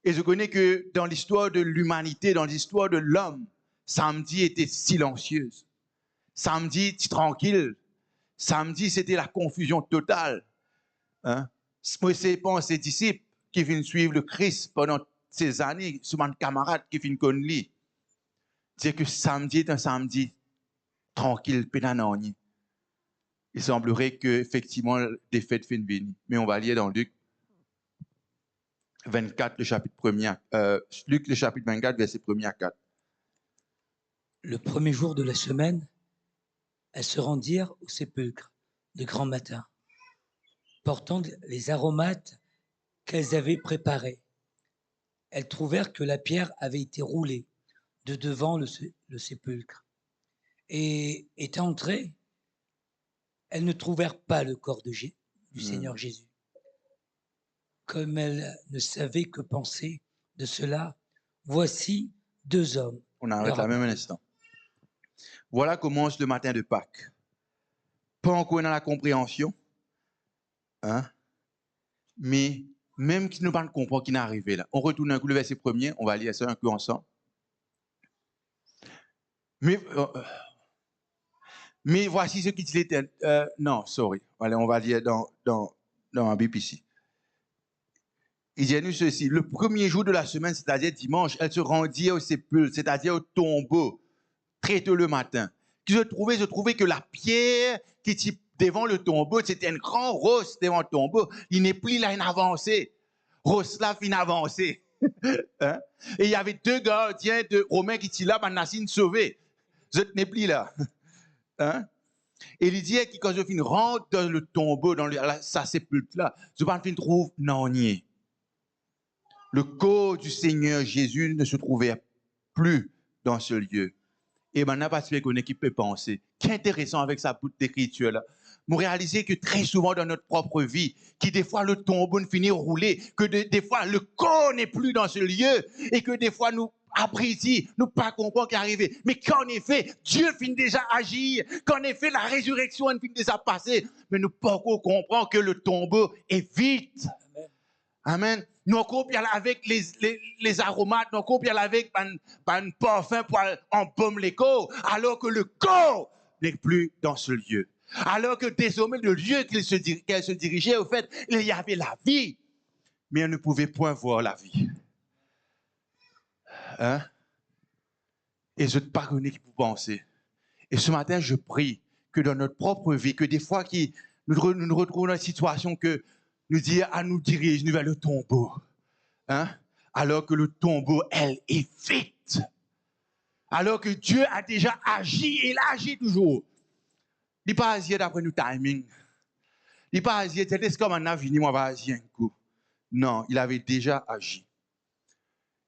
Et je connais que dans l'histoire de l'humanité, dans l'histoire de l'homme, samedi était silencieuse. Samedi, tranquille. Samedi, c'était la confusion totale. Hein? Moi, c'est pas ses disciples qui viennent suivre le Christ pendant ces années, souvent camarades qui viennent connaître lui. C'est que samedi est un samedi tranquille, pénanani. Il semblerait qu'effectivement, des fêtes viennent venir. Mais on va lire dans Luc 24, le chapitre 1er, Luc, le chapitre 24, verset 1er à 4. Le premier jour de la semaine, elles se rendirent au sépulcre de grand matin, portant les aromates qu'elles avaient préparés. Elles trouvèrent que la pierre avait été roulée de devant le sépulcre. Et étant entrées, elles ne trouvèrent pas le corps du Seigneur Jésus. Comme elles ne savaient que penser de cela, voici deux hommes. On arrête là même un instant. Voilà commence le matin de Pâques. Pas encore dans la compréhension, hein? Mais même qui ne pas comprendre qui n'est arrivé là. On retourne un coup le verset premier, on va lire ça un peu ensemble. Mais voici ce qui dit l'Éternel. Non, sorry. Allez, on va lire dans la Bible ici. Il dit à nous ceci. Le premier jour de la semaine, c'est-à-dire dimanche, elle se rendit au sépulcre, c'est-à-dire au tombeau, très tôt le matin. Je trouvais que la pierre qui était devant le tombeau, c'était un grand rosse devant le tombeau. Il n'est plus là, une avancée. Rosse là, une avancée. Hein? Et il y avait deux gardiens de Romains qui étaient là, Manassine sauvé. Je n'ai plus là. Hein? Et il dit que quand je finis rentre dans le tombeau, dans sa sépulcre là, je trouve non nier. Le corps du Seigneur Jésus ne se trouvait plus dans ce lieu. Et maintenant, parce qu'on est qui peut penser. Qu'est intéressant avec sa bout d'écriture là. Vous réalisez que très souvent dans notre propre vie, que des fois le tombeau finit rouler, que des fois le corps n'est plus dans ce lieu, et que des fois nous après ici, nous pas comprendre qu'est arrivé. Mais qu'en effet, Dieu finit déjà agir, qu'en effet la résurrection finit déjà passer, mais nous pas encore comprendre que le tombeau est vide. Amen. Nous encore bien avec les aromates, nous encore bien avec un parfum pour embaumer les corps, alors que le corps n'est plus dans ce lieu. Alors que désormais, le lieu qu'elle se dirigeait, au fait, il y avait la vie, mais elle ne pouvait point voir la vie. Hein? Et je ne sais pas qui vous pensez. Et ce matin, je prie que dans notre propre vie, que des fois nous nous retrouvons dans une situation que nous dit à nous diriger vers le tombeau. Hein? Alors que le tombeau, elle, est vide. Alors que Dieu a déjà agi, et il agit toujours. Il n'est pas agi d'après nos timing. Il n'est pas agi, c'est comme un avenir, moi, va agir un coup. Non, il avait déjà agi.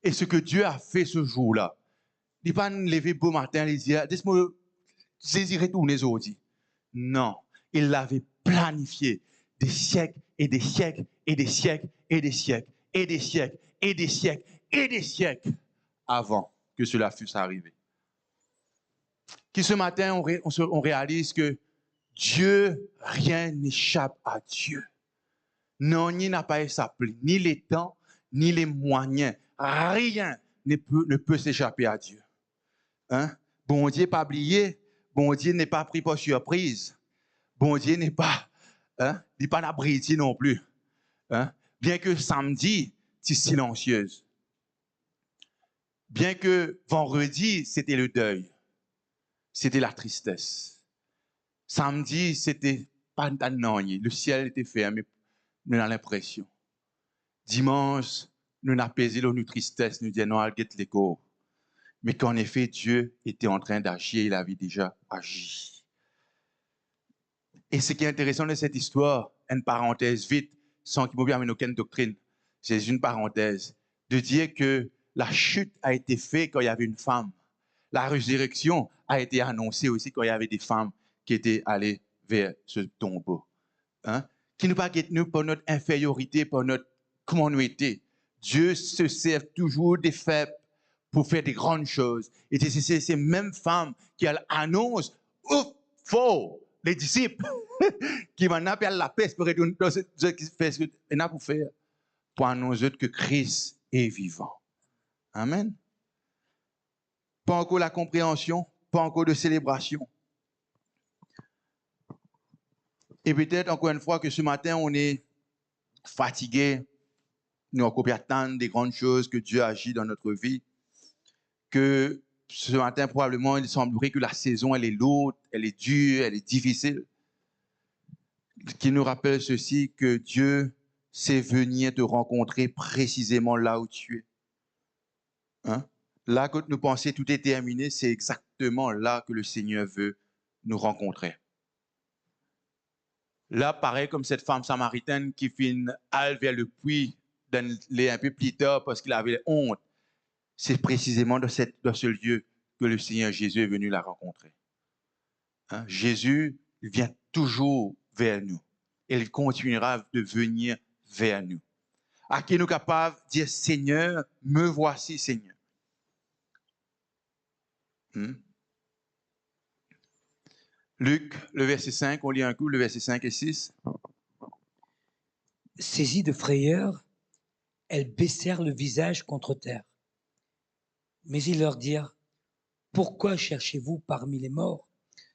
Et ce que Dieu a fait ce jour-là, il n'est pas levé beau matin et dire, laisse-moi saisir tous les autres. Non, il l'avait planifié des siècles et des siècles et des siècles et des siècles et des siècles et des siècles et des siècles avant que cela fût arrivé. Qui ce matin, on réalise que Dieu, rien n'échappe à Dieu. Non, il n'a pas échappé, ni les temps, ni les moyens. Rien ne peut s'échapper à Dieu. Hein? Bon Dieu n'est pas oublié, bon Dieu n'est pas pris pour surprise. Bon Dieu n'est pas, hein? Il n'est pas abruti non plus. Hein? Bien que samedi, c'est silencieuse. Bien que vendredi, c'était le deuil. C'était la tristesse. Samedi, c'était pas non, le ciel était fermé, nous avons l'impression. Dimanche, nous avons apaisé nos tristesse, nous disons non, elle guette les corps. Mais qu'en effet, Dieu était en train d'agir, il avait déjà agi. Et ce qui est intéressant de cette histoire, une parenthèse vite, sans qu'il m'oublie avec aucune doctrine, c'est une parenthèse, de dire que la chute a été faite quand il y avait une femme. La résurrection a été annoncée aussi quand il y avait des femmes qui étaient allées vers ce tombeau. Hein? Qui nous pas guette nous par notre infériorité, par notre communauté. Dieu se sert toujours des faibles pour faire des grandes choses. Et c'est ces mêmes femmes qui annoncent, ouf, faux, les disciples, qui vont appeler la peste pour retourner dans ce qui fait ce qu'on a pour faire, pour annoncer que Christ est vivant. Amen. Pas encore la compréhension, pas encore de célébration. Et peut-être encore une fois que ce matin, on est fatigué, nous avons encore attendre des grandes choses que Dieu agit dans notre vie, que ce matin, probablement, il semblerait que la saison, elle est lourde, elle est dure, elle est difficile. Qui nous rappelle ceci, que Dieu sait venir te rencontrer précisément là où tu es. Hein? Là, quand nous pensons tout est terminé, c'est exactement là que le Seigneur veut nous rencontrer. Là, pareil comme cette femme samaritaine qui fit aller vers le puits un peu plus tard parce qu'il avait honte. C'est précisément dans ce lieu que le Seigneur Jésus est venu la rencontrer. Hein? Jésus vient toujours vers nous. Et il continuera de venir vers nous. À qui nous sommes capables de dire, Seigneur, me voici, Seigneur. Luc, le verset 5, on lit un coup, le verset 5 et 6. Saisis de frayeur, elles baissèrent le visage contre terre. Mais ils leur dirent, pourquoi cherchez-vous parmi les morts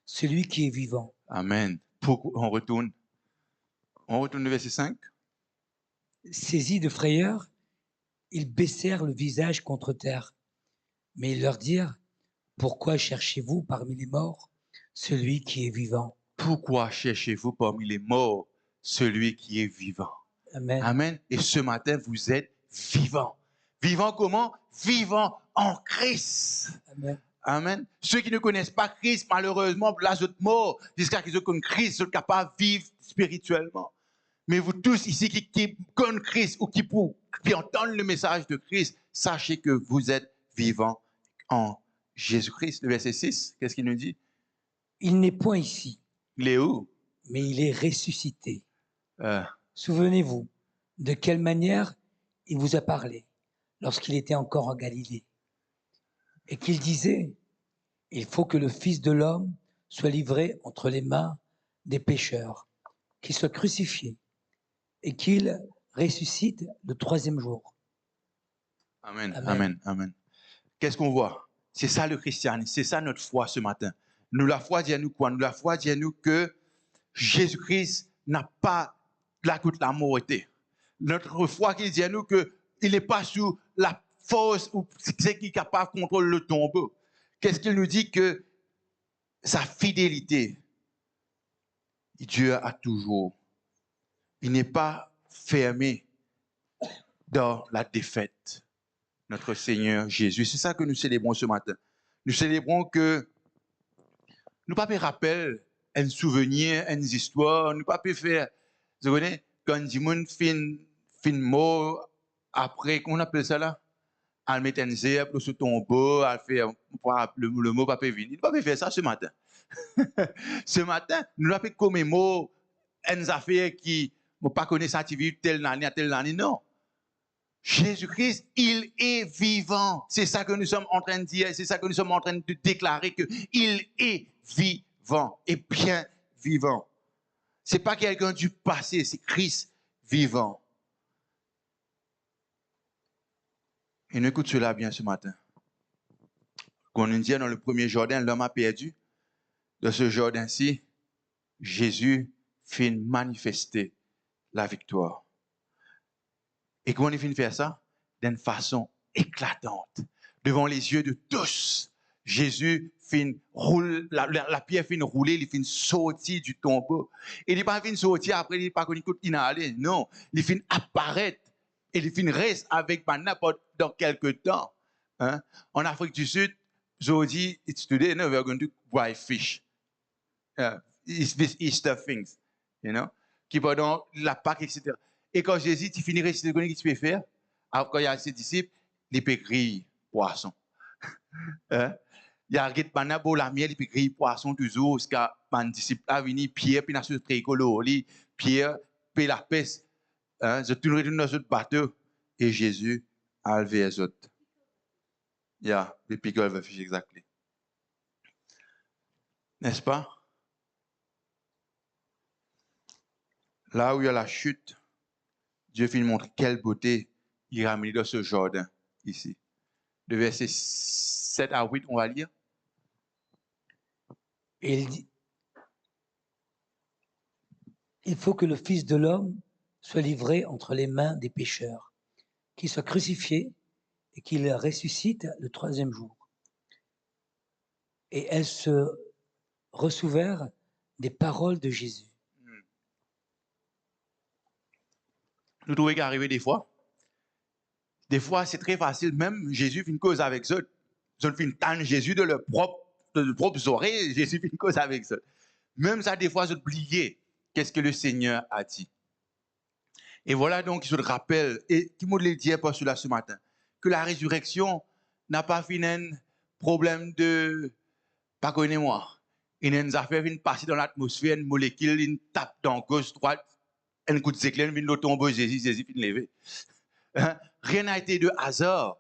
celui qui est vivant? Amen. On retourne au verset 5. Saisis de frayeur, ils baissèrent le visage contre terre. Mais ils leur dirent, pourquoi cherchez-vous parmi les morts celui qui est vivant? Pourquoi cherchez-vous parmi les morts celui qui est vivant? Amen. Amen. Et ce matin, vous êtes vivants. Vivants comment? Vivants en Christ. Amen. Amen. Ceux qui ne connaissent pas Christ, malheureusement, là, ils sont morts jusqu'à ce qu'ils connaissent Christ, ils sont capables de vivre spirituellement. Mais vous tous ici qui connaissent Christ ou qui entendent le message de Christ, sachez que vous êtes vivants en Jésus-Christ. Le verset 6, qu'est-ce qu'il nous dit? Il n'est point ici. Il est où? Mais il est ressuscité. Souvenez-vous de quelle manière il vous a parlé lorsqu'il était encore en Galilée. Et qu'il disait, il faut que le Fils de l'homme soit livré entre les mains des pécheurs, qu'il soit crucifié et qu'il ressuscite le 3e jour. Amen, amen, amen. Qu'est-ce qu'on voit? C'est ça le christianisme, c'est ça notre foi ce matin. Nous, la foi dit à nous quoi? Nous, la foi dit à nous que Jésus-Christ n'a pas la toute la mort été. Notre foi qui dit à nous qu'il n'est pas sous la force ou c'est qui est capable de contrôler le tombeau. Qu'est-ce qu'il nous dit? Que sa fidélité, Dieu a toujours. Il n'est pas fermé dans la défaite. Notre Seigneur Jésus. C'est ça que nous célébrons ce matin. Nous célébrons que nous ne pouvons pas rappeler un souvenir, une histoire, nous ne pouvons pas faire, vous connaissez, quand du monde fin mot, après, comment on appelle ça là? À mettre un zèbre sur ton tombeau, à faire le mot pas venir. Nous ne pouvons pas faire ça ce matin. Ce matin, nous n'avons pas commémorer une affaire qui ne pas connaître ça, tu vis telle année, non. Jésus-Christ, il est vivant. C'est ça que nous sommes en train de dire, c'est ça que nous sommes en train de déclarer, qu'il est vivant et bien vivant. Ce n'est pas quelqu'un du passé, c'est Christ vivant. Et nous écoutons cela bien ce matin. Quand on dit dans le premier jardin, l'homme a perdu. Dans ce jardin-ci, Jésus fait manifester la victoire. Et comment il finit faire ça? D'une façon éclatante. Devant les yeux de tous, Jésus roule, la pierre finit rouler, il finit sortir du tombeau. Et il n'est pas fini sortir après, il n'est pas connu qu'il est allé. Non, il finit apparaître. Et il finit rester avec Manna dans quelques temps. Hein? En Afrique du Sud, aujourd'hui, it's today, no, we're going to buy fish. It's this Easter things, you know, qui pendant la Pâque, etc. Et quand Jésus, tu finirais, tu connais ce que tu peux faire? Quand il y a ses disciples, il peut griller poisson. Hein? Il y a un beau la miel, puis grille poisson toujours, parce que mon disciple a venu, Pierre, puis il a ce très écolo, Pierre, puis la peste, hein, je tout retourne dans ce bateau, et Jésus a levé les autres. Yeah, the people of fish, exactly. N'est-ce pas? Là où il y a la chute, Dieu finit montrer quelle beauté il a mis dans ce jardin, ici. De verset 7 à 8, on va lire. Et il dit, il faut que le Fils de l'homme soit livré entre les mains des pécheurs, qu'il soit crucifié et qu'il ressuscite le troisième jour. Et elles se ressouvinrent des paroles de Jésus. Nous trouvons qu'arriver des fois, c'est très facile, même Jésus fait une cause avec eux. Ils ont fait une tanne Jésus de leurs propres oreilles, Jésus fait une cause avec eux. Même ça, des fois, ils ont oublié qu'est-ce que le Seigneur a dit. Et voilà donc, ils se rappellent, et qui me le dit pas cela ce matin, que la résurrection n'a pas fini un problème de, pas connais-moi, il y a une affaire qui passe dans l'atmosphère, une molécule, une tape dans gauche, droite, un coup de séclène, une tombe, Jésus finit levé. Hein? Rien n'a été de hasard.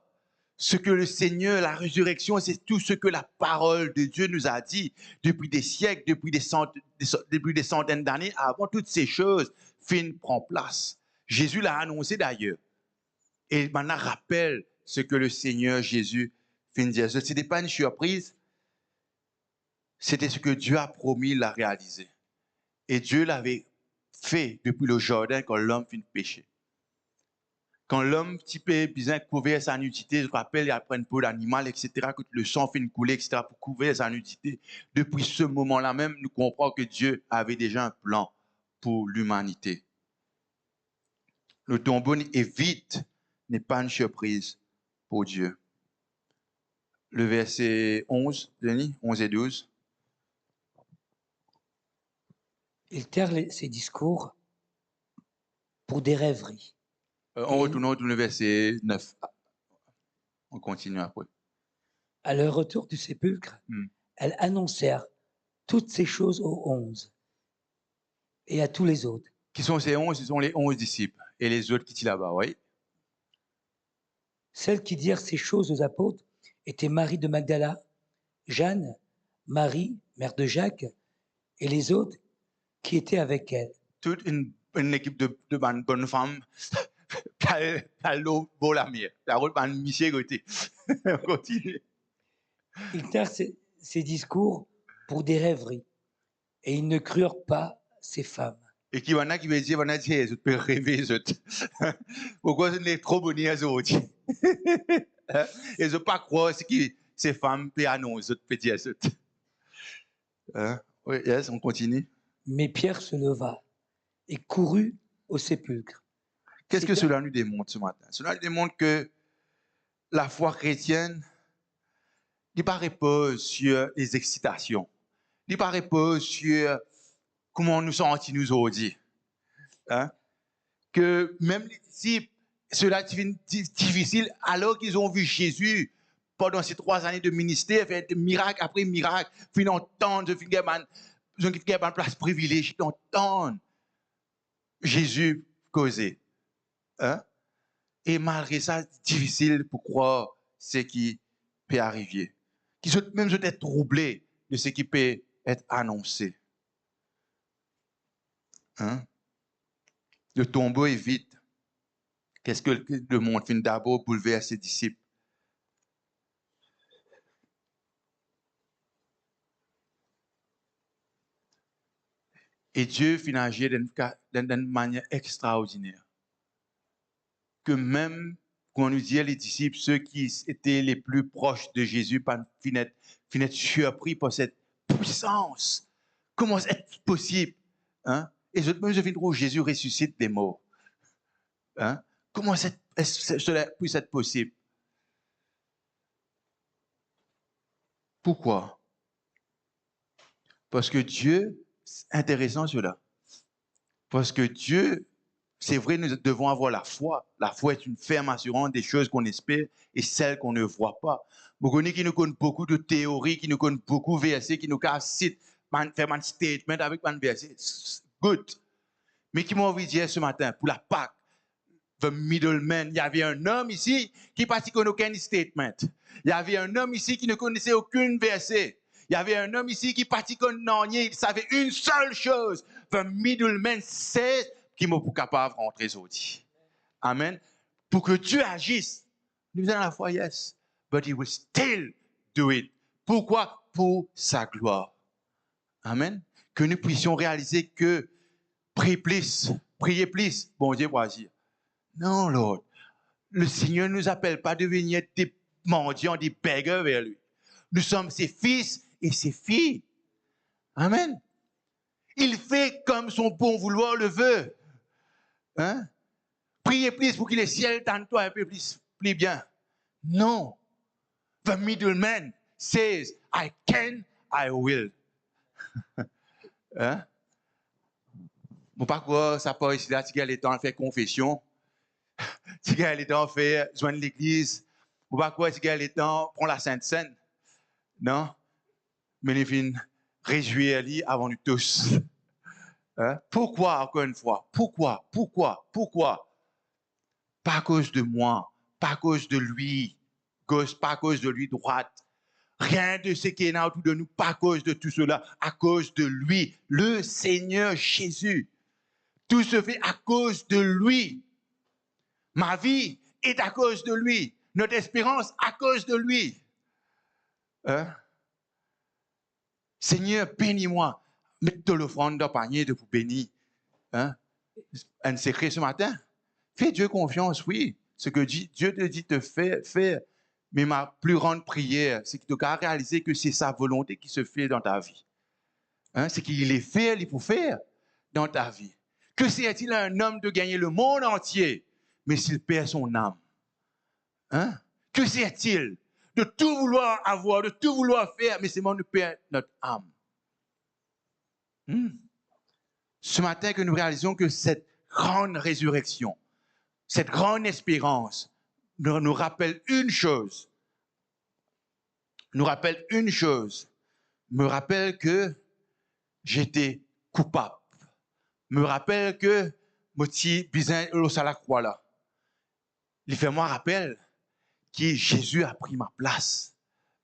Ce que le Seigneur, la résurrection, c'est tout ce que la parole de Dieu nous a dit depuis des siècles, depuis des centaines d'années. Avant, toutes ces choses prennent place. Jésus l'a annoncé d'ailleurs. Et maintenant, rappelle ce que le Seigneur Jésus fait dire. Ce n'était pas une surprise. C'était ce que Dieu a promis, il l'a réalisé. Et Dieu l'avait fait depuis le jardin quand l'homme finit de pécher. Quand l'homme typé bien couvert sa nudité, je rappelle, il apprend une peau d'animal, etc., que le sang finit de couler, etc., pour couvrir sa nudité. Depuis ce moment-là même, nous comprenons que Dieu avait déjà un plan pour l'humanité. Le tombeau est vide, n'est pas une surprise pour Dieu. Le verset 11, Denis, 11 et 12. Ils terrent ces discours pour des rêveries. On retourne au verset 9. On continue après. À leur retour du sépulcre, elles annoncèrent toutes ces choses aux 11 et à tous les autres. Qui sont ces 11? Ce sont les 11 disciples. Et les autres qui étaient là-bas, oui. Celles qui dirent ces choses aux apôtres étaient Marie de Magdala, Jeanne, Marie, mère de Jacques, et les autres qui étaient avec elle. Toute une équipe de bonnes femmes. L'eau, beau la mienne. La route, Michel côté. On continue. Ils tinrent ces discours pour des rêveries, et ils ne crurent pas ces femmes. Et qui va qui veut dire, je peux rêver, pourquoi ce n'est trop bonne à autres. Et je ne pas croire ce que ces femmes peuvent annoncer, peuvent dire. Oui, yes, on continue. Mais Pierre se leva et courut au sépulcre. Qu'est-ce que cela nous démontre ce matin? Cela nous démontre que la foi chrétienne n'est pas repose sur les excitations, n'est pas repose sur comment nous sentons nous aujourd'hui. Hein? Que même les disciples, cela devient difficile alors qu'ils ont vu Jésus pendant ces 3 années de ministère, faire miracle après miracle, fin entendre, ils ont une place privilégiée d'entendre Jésus causer. Hein? Et malgré ça, c'est difficile pour croire ce qui peut arriver. Qui sont même être troublés de ce qui peut être annoncé. Hein? Le tombeau est vide. Qu'est-ce que le monde finit d'abord bouleverser ses disciples? Et Dieu finit agir d'une manière extraordinaire. Que même quand on nous dit les disciples, ceux qui étaient les plus proches de Jésus, finissent surpris par cette puissance. Comment est-ce possible? Hein? Et je finis trouver Jésus ressuscite des morts. Hein? Comment cela puisse être possible? Pourquoi? Parce que Dieu, c'est intéressant cela. Parce que Dieu, c'est vrai, nous devons avoir la foi. La foi est une ferme assurance des choses qu'on espère et celles qu'on ne voit pas. Beaucoup qui nous connaissent beaucoup de théories, qui nous connaissent beaucoup de versets, qui nous citent, faire un statement avec un verset. Good. Mais qui m'a envie de dire ce matin, pour la Pâque, the middleman, il y avait un homme ici qui ne connaissait aucun statement. Il y avait un homme ici qui ne connaissait aucun verset. Il y avait un homme ici qui ne rien, il savait une seule chose. The middleman, c'est qui m'a capable de rentrer aujourd'hui. Amen. Pour que Dieu agisse, nous avons la foi, yes, but he will still do it. Pourquoi? Pour sa gloire. Amen. Que nous puissions réaliser que priez plus, bon Dieu pour agir. Non, Lord. Le Seigneur ne nous appelle pas à devenir des mendiants, des beggars vers lui. Nous sommes ses fils et ses filles. Amen. Il fait comme son bon vouloir le veut. Hein? Priez plus pour que les ciels tendent toi un peu plus bien. Non. The middleman says, I can, I will. Hein? Mon parcours, ça part ici là, tu as le temps de faire confession. Tu as le temps de faire joindre l'église. Mon parcours, tu as le temps de prendre la Sainte Seine. Non? Mais il vient réjouir lui avant nous tous. Hein? Pourquoi, encore une fois? Pourquoi? Pas à cause de moi, pas à cause de lui, gauche, pas à cause de lui, droite. Rien de ce qui est là autour de nous, pas à cause de tout cela, à cause de lui, le Seigneur Jésus. Tout se fait à cause de lui. Ma vie est à cause de lui. Notre espérance à cause de lui. Hein? Seigneur, bénis-moi. Mets l'offrande dans le panier de vous bénir. Hein? Un secret ce matin. Fais Dieu confiance, oui. Ce que Dieu te dit de faire. Mais ma plus grande prière, c'est que tu as réalisé que c'est sa volonté qui se fait dans ta vie. Hein? C'est qu'il est fait, il faut faire dans ta vie. Que sert-il à un homme de gagner le monde entier, mais s'il perd son âme? Hein? Que sert-il de tout vouloir avoir, de tout vouloir faire, mais c'est moi de perdre notre âme? Ce matin, que nous réalisons que cette grande résurrection, cette grande espérance nous rappelle une chose. Me rappelle que j'étais coupable. Me rappelle que je besoin de la croix là. Il fait moi rappel que Jésus a pris ma place.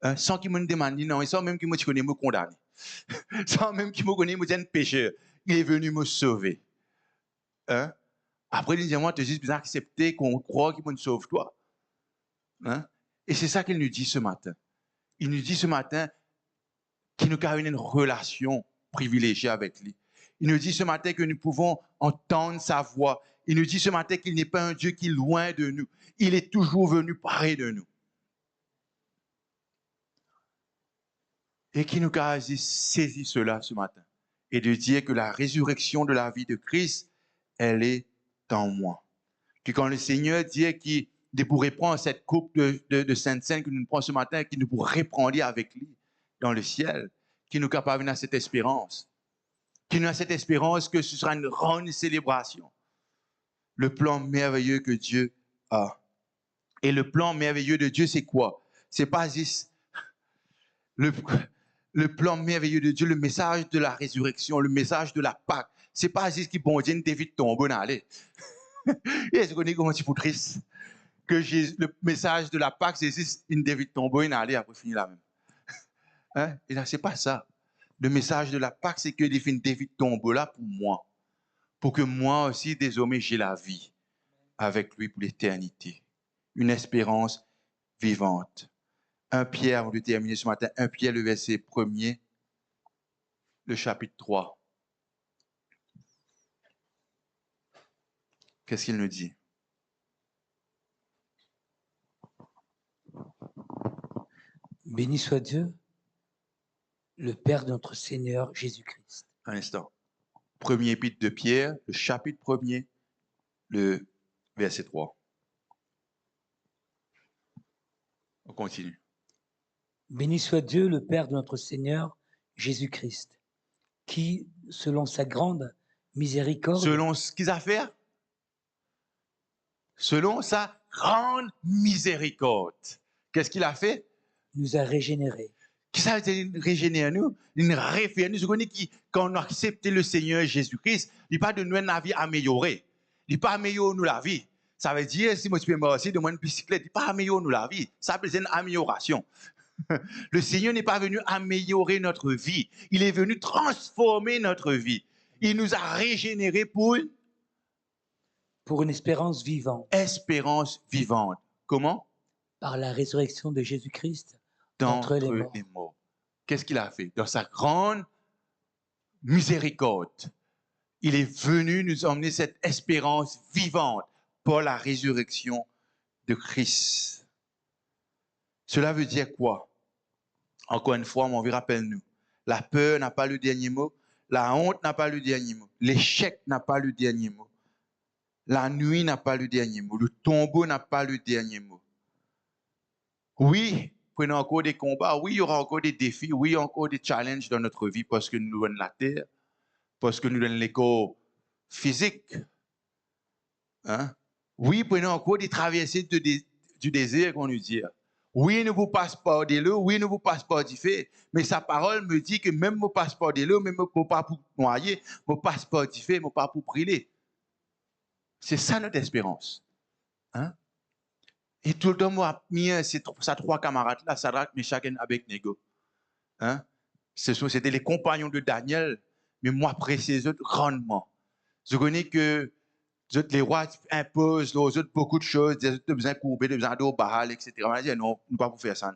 Hein? Sans qu'il me demande, non, et sans même qu'il me connaisse, me condamner. Sans même qu'il me connaisse, me dire pécheur. Il est venu me sauver. Hein? Après, il dit, moi, tu as juste besoin d'accepter qu'on croit qu'il me sauve toi. Hein? Et c'est ça qu'il nous dit ce matin. Il nous dit ce matin qu'il nous a une relation privilégiée avec lui. Il nous dit ce matin que nous pouvons entendre sa voix. Il nous dit ce matin qu'il n'est pas un Dieu qui est loin de nous. Il est toujours venu près de nous. Et qui nous a saisi cela ce matin. Et de dire que la résurrection de la vie de Christ, elle est en moi. Que quand le Seigneur dit qu'il pourrait prendre cette coupe de Sainte Seine que nous prenons ce matin, qu'il nous pourrait prendre avec lui dans le ciel, qu'il nous est capable de cette espérance. Qu'il nous a cette espérance que ce sera une grande célébration. Le plan merveilleux que Dieu a. Et le plan merveilleux de Dieu, c'est quoi? C'est pas juste le plan merveilleux de Dieu, le message de la résurrection, le message de la Pâque. C'est pas juste qu'il bon Dieu ne t'évite tomber dans aller. Et je connais comment tu fous triste. Que le message de la Pâque, c'est juste une David tombeau, une allée après finir la même. Hein? Et là, c'est pas ça. Le message de la Pâque, c'est que il fait une David tombeau là pour moi. Pour que moi aussi, désormais, j'ai la vie avec lui pour l'éternité. Une espérance vivante. 1 Pierre, on va terminer ce matin, 1 Pierre, le verset 1er, le chapitre 3. Qu'est-ce qu'il nous dit? Béni soit Dieu, le Père de notre Seigneur Jésus-Christ. Un instant. Premier épître de Pierre, le chapitre 1er, le verset 3. On continue. Béni soit Dieu, le Père de notre Seigneur Jésus-Christ, qui, selon sa grande miséricorde... Selon ce qu'il a fait? selon sa grande miséricorde. Qu'est-ce qu'il a fait? Il nous a régénérés. Qui ça veut dire régénérer nous? Une référence. Nous connaissons qui, quand on a accepté le Seigneur Jésus-Christ, il n'est pas de nous une vie améliorée. Il n'est pas amélioré nous la vie. Ça veut dire, si moi je peux me remercier de moi une bicyclette, il n'est pas amélioré nous la vie. Ça veut dire une amélioration. Le Seigneur n'est pas venu améliorer notre vie. Il est venu transformer notre vie. Il nous a régénérés pour une espérance vivante. Espérance vivante. Comment? Par la résurrection de Jésus-Christ D'entre les les morts. Qu'est-ce qu'il a fait? Dans sa grande miséricorde, il est venu nous emmener cette espérance vivante par la résurrection de Christ. Cela veut dire quoi? Encore une fois, mon vieux, rappelle-nous. La peur n'a pas le dernier mot. La honte n'a pas le dernier mot. L'échec n'a pas le dernier mot. La nuit n'a pas le dernier mot. Le tombeau n'a pas le dernier mot. Oui, prenons encore des combats. Oui, il y aura encore des défis. Oui, il y a encore des challenges dans notre vie parce que nous donnons la terre, parce que nous donnons les corps physiques. Hein? Oui, prenons encore des traversées du désert, qu'on nous dit. Oui, ne vous passe pas de l'eau, oui, ne vous passe pas du feu. Mais sa parole me dit que même ne passe pas de l'eau, même ne pas pour noyer, ne passe pas du feu, ne pas pour brûler. C'est ça notre espérance. Hein? Et tout le temps, moi, ces trois camarades-là, Sadrach, Meshach et Abednego. Hein? C'était les compagnons de Daniel, mais moi, apprécié eux grandement. Je connais que les rois imposent aux autres beaucoup de choses, des autres besoin courbés, des besoin d'eau, Baal, etc. On a dit non, nous ne pas pour faire ça.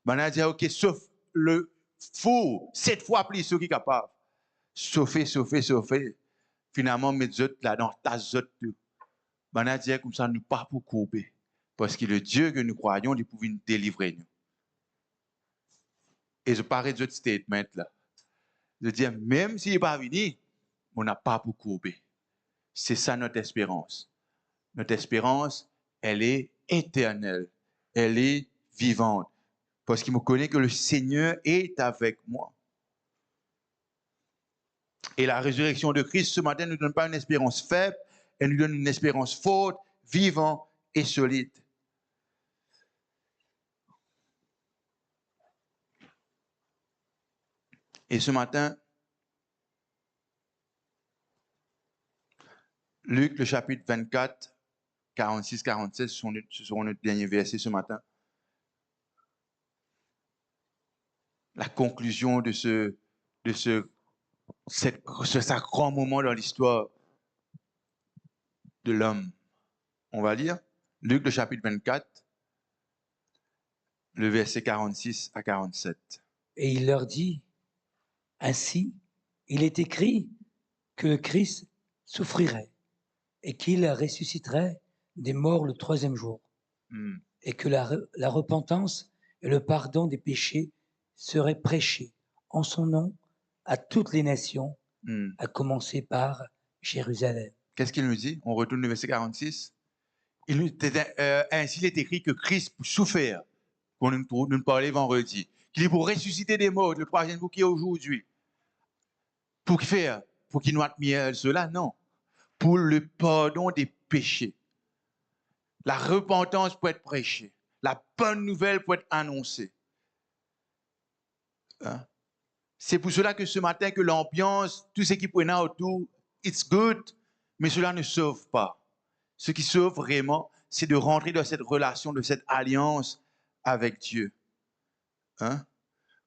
On a dit ok, sauf le fou, 7 fois plus ceux qui sont capables. Sauver. Finalement, mettre autres là dans ta autres. On a dit comme ça, nous pas pour courber. Parce que le Dieu que nous croyons, il pouvait nous délivrer. Nous. Et je parle de ce statement là. Je dis, même s'il n'est pas venu, on n'a pas pour courber. C'est ça notre espérance. Notre espérance, elle est éternelle. Elle est vivante. Parce qu'il me connaît que le Seigneur est avec moi. Et la résurrection de Christ, ce matin, ne nous donne pas une espérance faible, elle nous donne une espérance forte, vivante et solide. Et ce matin, Luc, le chapitre 24, 46-47, ce seront nos derniers versets ce matin. La conclusion de ce grand moment dans l'histoire de l'homme. On va lire Luc, le chapitre 24, le verset 46 à 47. Et il leur dit, ainsi, il est écrit que le Christ souffrirait et qu'il ressusciterait des morts le 3e jour, et que la repentance et le pardon des péchés seraient prêchés en son nom à toutes les nations, à commencer par Jérusalem. Qu'est-ce qu'il nous dit? On retourne au verset 46. Ainsi, il est écrit que Christ souffert, qu'on nous parlait vendredi, qu'il est pour ressusciter des morts, le 3e jour qui est aujourd'hui. Pour faire? Pour qu'il nous admire cela? Non. Pour le pardon des péchés. La repentance peut être prêchée. La bonne nouvelle peut être annoncée. Hein? C'est pour cela que ce matin, que l'ambiance, tout ce qui prennent autour, it's good, mais cela ne sauve pas. Ce qui sauve vraiment, c'est de rentrer dans cette relation, de cette alliance avec Dieu. Hein?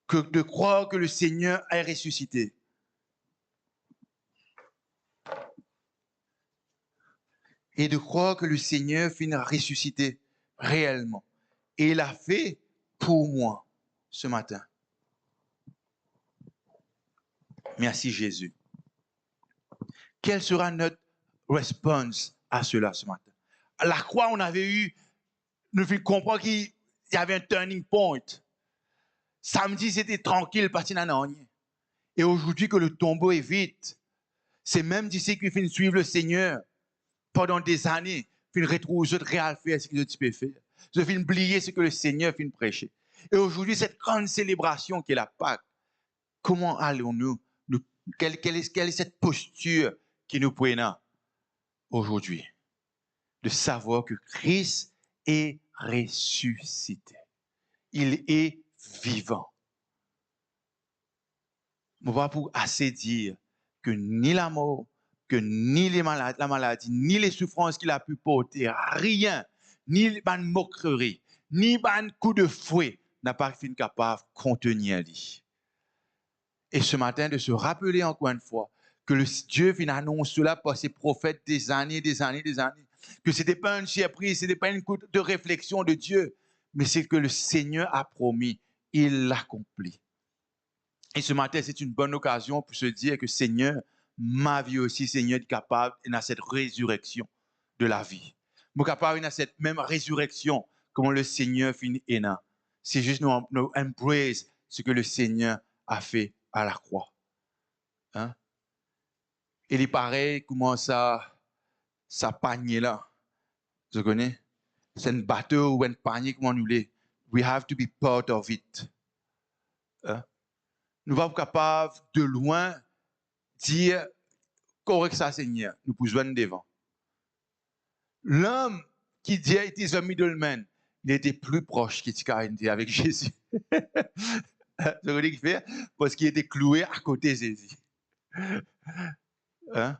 De croire que le Seigneur est ressuscité. Et de croire que le Seigneur finira ressuscité réellement. Et il l'a fait pour moi ce matin. Merci Jésus. Quelle sera notre réponse à cela ce matin? À la croix, on avait eu, nous fit comprendre qu'il y avait un turning point. Samedi, c'était tranquille, parti dans la. Et aujourd'hui, que le tombeau est vide, c'est même d'ici qu'il finit suivre le Seigneur pendant des années, finit retrouver ce réel faire ce que tu peux faire. Je finis oublier ce que le Seigneur finit prêcher. Et aujourd'hui, cette grande célébration qui est la Pâque, comment allons-nous? Quelle est cette posture qui nous prenons aujourd'hui? de savoir que Christ est ressuscité. Il est vivant. On va pour assez dire que ni la mort, que ni la maladie, ni les souffrances qu'il a pu porter, rien, ni la moquerie, ni un coup de fouet n'a pas été capable de contenir lui. Et ce matin, de se rappeler encore une fois que le Dieu vient annoncer cela par ses prophètes des années, que ce n'était pas une surprise, ce n'était pas une coup de réflexion de Dieu, mais c'est que le Seigneur a promis, il l'accomplit. Et ce matin, c'est une bonne occasion pour se dire que Seigneur, ma vie aussi, Seigneur, est capable de cette résurrection de la vie. Je suis capable de cette même résurrection comme le Seigneur finit. C'est juste nous embrace ce que le Seigneur a fait à la croix. Hein? Et il est pareil, comment ça panier là. Vous connaissez? C'est un bateau ou un panier, comment nous l'est. We have to be part of it. Hein? Nous sommes capables de loin dire correct ça, Seigneur. Nous pouvons devant. L'homme qui dit it is a middleman, il était plus proche qu'il avec Jésus. Vous voyez ce qu'il fait? Parce qu'il était cloué à côté de Jésus. Hein?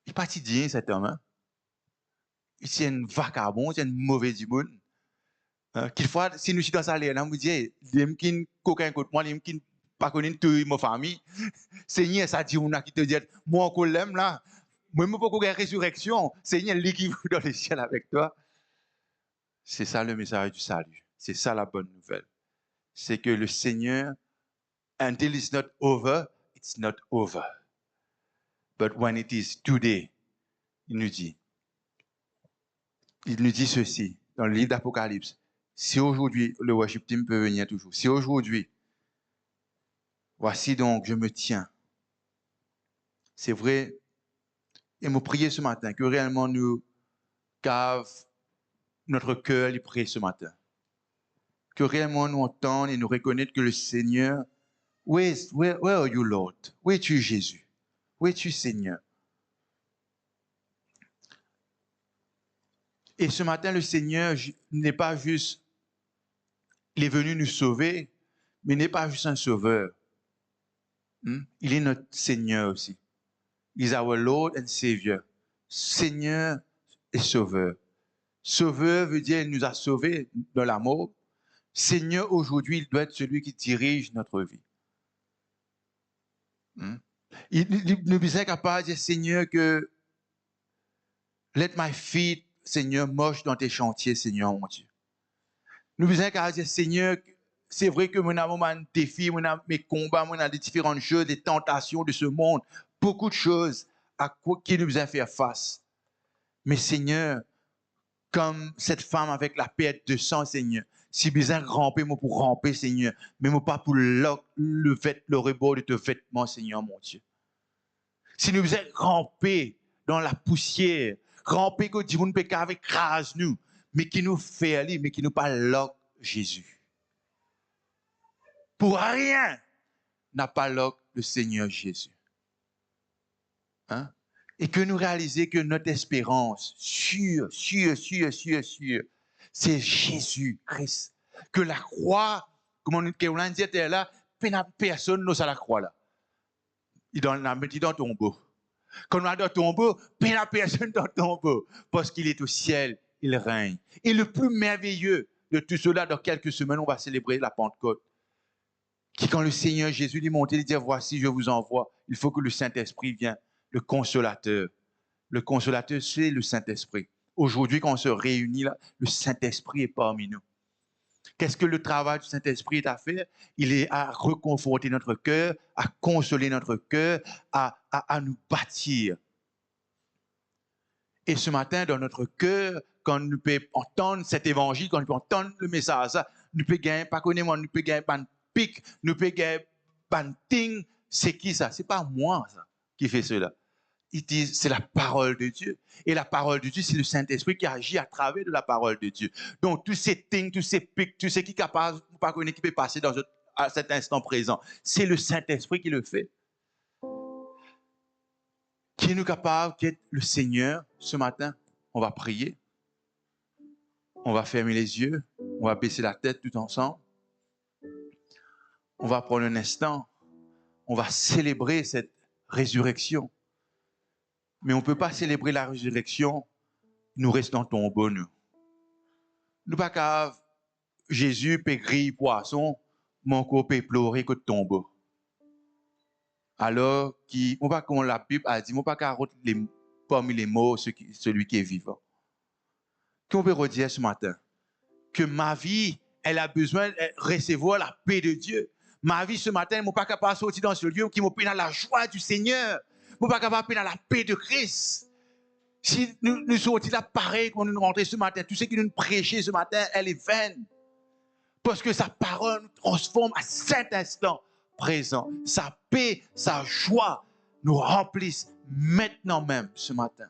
Il n'est pas tidien, cet homme. Hein? C'est un vagabond, c'est un mauvais du monde. Quelquefois, si nous sommes dans sa l'air, nous disons, il y a un coquin contre moi, il y a un pas connu toute ma famille. Seigneur, ça dit, on a qui te dit, moi, encore l'aime là. Moi, je ne peux pas avoir résurrection. Seigneur, lui qui vous dans le ciel avec toi. C'est ça le message du salut. C'est ça la bonne nouvelle. C'est que le Seigneur, until it's not over, it's not over. But when it is today, il nous dit ceci dans le livre d'Apocalypse. Si aujourd'hui, le worship team peut venir toujours. Si aujourd'hui, voici donc, je me tiens. C'est vrai. Et me prier ce matin, que réellement nous cave notre cœur et prier ce matin. Que réellement nous entendons et nous reconnaître que le Seigneur, where are you, Lord? Où es-tu, Jésus? Où es-tu, Seigneur? Et ce matin, le Seigneur n'est pas juste, il est venu nous sauver, mais il n'est pas juste un sauveur. Il est notre Seigneur aussi. Il est our Lord and Savior. Seigneur et Sauveur. Sauveur veut dire qu'il nous a sauvés dans la mort. Seigneur, aujourd'hui, il doit être celui qui dirige notre vie. Il nous est capable de dire, Seigneur, que let my feet, Seigneur, marche dans tes chantiers, Seigneur, mon Dieu. Nous sommes capable de dire, Seigneur, c'est vrai que nous avons un défi, nous avons mes combats, nous avons des différentes choses, des tentations de ce monde, beaucoup de choses à quoi qui nous a fait face. Mais Seigneur, comme cette femme avec la perte de sang, Seigneur, si besoin de ramper, moi pour ramper, Seigneur, mais moi pas pour le rebord de tes vêtements, Seigneur, mon Dieu. Si nous besoin de ramper dans la poussière, ramper que Dieu ne peut pas écraser nous, mais qui nous fait aller, mais qui nous pas loc Jésus. Pour rien n'a pas loc le Seigneur Jésus. Hein? Et que nous réalisions que notre espérance, sûre, c'est Jésus-Christ. Que la croix, comme on l'a dit là, personne n'a la croix là. Il l'a mis dans le tombeau. Quand on a dans le tombeau, personne dans le tombeau. Parce qu'il est au ciel, il règne. Et le plus merveilleux de tout cela, dans quelques semaines, on va célébrer la Pentecôte. Qui, quand le Seigneur Jésus lui montait, il dit, voici, je vous envoie. Il faut que le Saint-Esprit vienne, le Consolateur. Le Consolateur, c'est le Saint-Esprit. Aujourd'hui, quand on se réunit là, le Saint-Esprit est parmi nous. Qu'est-ce que le travail du Saint-Esprit est à faire? Il est à reconforter notre cœur, à consoler notre cœur, à nous bâtir. Et ce matin, dans notre cœur, quand nous pouvons entendre cet évangile, quand nous pouvons entendre le message, nous pouvons gagner, pas connaître, nous pouvons gagner un pic, nous pouvons gagner un ting. C'est qui ça? C'est pas moi ça, qui fait cela. Ils disent, c'est la parole de Dieu. Et la parole de Dieu, c'est le Saint-Esprit qui agit à travers de la parole de Dieu. Donc, tous ces things, tous ces pics, tout ce qui est capable, pas connaître, qui peut passer à cet instant présent, c'est le Saint-Esprit qui le fait. qui est nous capable d'être le Seigneur ce matin. On va prier. On va fermer les yeux. On va baisser la tête tout ensemble. On va prendre un instant. On va célébrer cette résurrection. Mais on ne peut pas célébrer la résurrection. Nous restons tombeaux, nous. Nous pas qu'à Jésus peut griller poisson, mon corps peut pleurer que tombeau. Alors, on pas comme la Bible a dit, on pas qu'à parmi les mots celui qui est vivant. Qu'on peut redire ce matin que ma vie, elle a besoin de recevoir la paix de Dieu. Ma vie ce matin, je ne suis pas capable de sortir dans ce lieu qui me paie dans la joie du Seigneur. Je ne suis pas capable de dans la paix de Christ. Si nous sortons là pareil quand nous rentrons ce matin, tout ce que nous prêchons ce matin, elle est vaine. Parce que sa parole nous transforme à cet instant présent. Sa paix, sa joie nous remplissent maintenant même ce matin.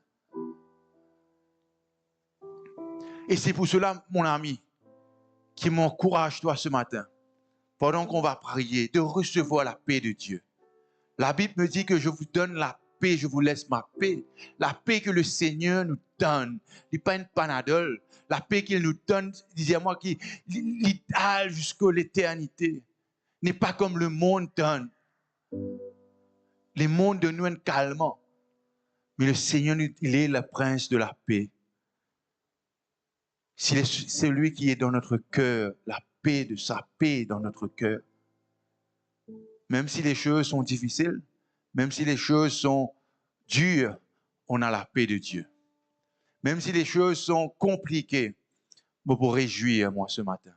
Et c'est pour cela, mon ami, qui m'encourage toi ce matin, pendant qu'on va prier, de recevoir la paix de Dieu. La Bible me dit que je vous donne la paix, je vous laisse ma paix. La paix que le Seigneur nous donne, ce n'est pas une panadol. La paix qu'il nous donne, disais-moi, qui l'idéal jusqu'à l'éternité, n'est pas comme le monde donne. Le monde donne nous un calmant. Mais le Seigneur, il est le prince de la paix. C'est celui qui est dans notre cœur, la paix de sa paix dans notre cœur. Même si les choses sont difficiles, même si les choses sont dures, on a la paix de Dieu. Même si les choses sont compliquées, je peux réjouir moi ce matin.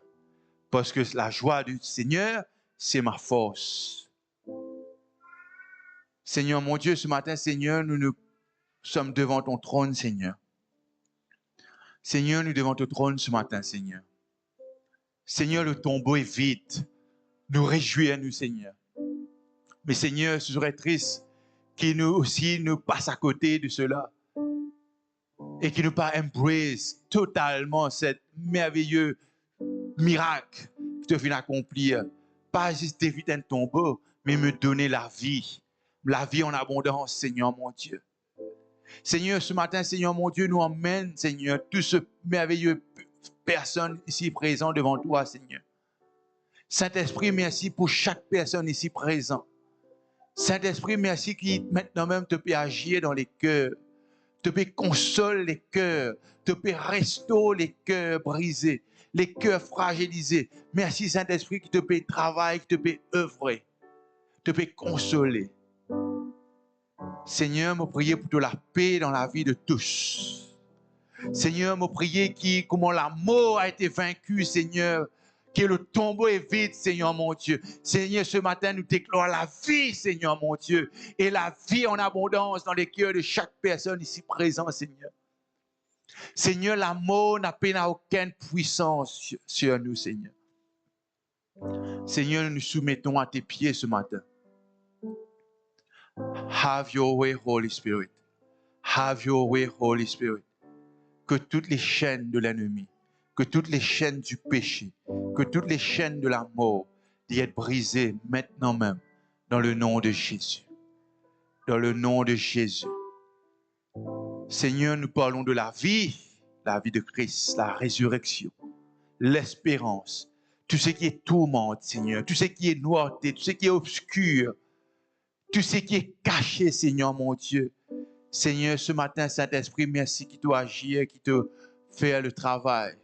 Parce que la joie du Seigneur, c'est ma force. Seigneur, mon Dieu, ce matin, Seigneur, nous sommes devant ton trône, Seigneur. Seigneur, nous devant ton trône ce matin, Seigneur. Seigneur, le tombeau est vide. Nous réjouissons, Seigneur. Mais Seigneur, ce serait triste qu'il nous aussi nous passe à côté de cela et qu'il nous pas embrace totalement cette merveilleux miracle que tu viens d'accomplir. Pas juste éviter un tombeau, mais me donner la vie en abondance, Seigneur mon Dieu. Seigneur, ce matin, Seigneur mon Dieu, nous emmène, Seigneur, tout ce merveilleux personne ici présent devant toi, Seigneur. Saint-Esprit, merci pour chaque personne ici présente. Saint-Esprit, merci qui maintenant même te peut agir dans les cœurs, te peut consoler les cœurs, te peut restaurer les cœurs brisés, les cœurs fragilisés. Merci Saint-Esprit qui te peut travailler, qui te peut œuvrer, te peut consoler. Seigneur, me prier pour la paix dans la vie de tous. Seigneur, me prier comment la mort a été vaincue, Seigneur, que le tombeau est vide, Seigneur mon Dieu. Seigneur, ce matin, nous déclarons la vie, Seigneur mon Dieu, et la vie en abondance dans les cœurs de chaque personne ici présente, Seigneur. Seigneur, la mort n'a aucune puissance sur nous, Seigneur. Seigneur, nous nous soumettons à tes pieds ce matin. Have your way, Holy Spirit. Have your way, Holy Spirit. Que toutes les chaînes de l'ennemi, que toutes les chaînes du péché, que toutes les chaînes de la mort soient brisées maintenant même, dans le nom de Jésus. Dans le nom de Jésus. Seigneur, nous parlons de la vie de Christ, la résurrection, l'espérance, tout ce qui est tourmente, Seigneur, tout ce qui est noirté, tout ce qui est obscur, tout ce qui est caché, Seigneur mon Dieu. Seigneur, ce matin, Saint-Esprit, merci qui doit agir, qui te fait le travail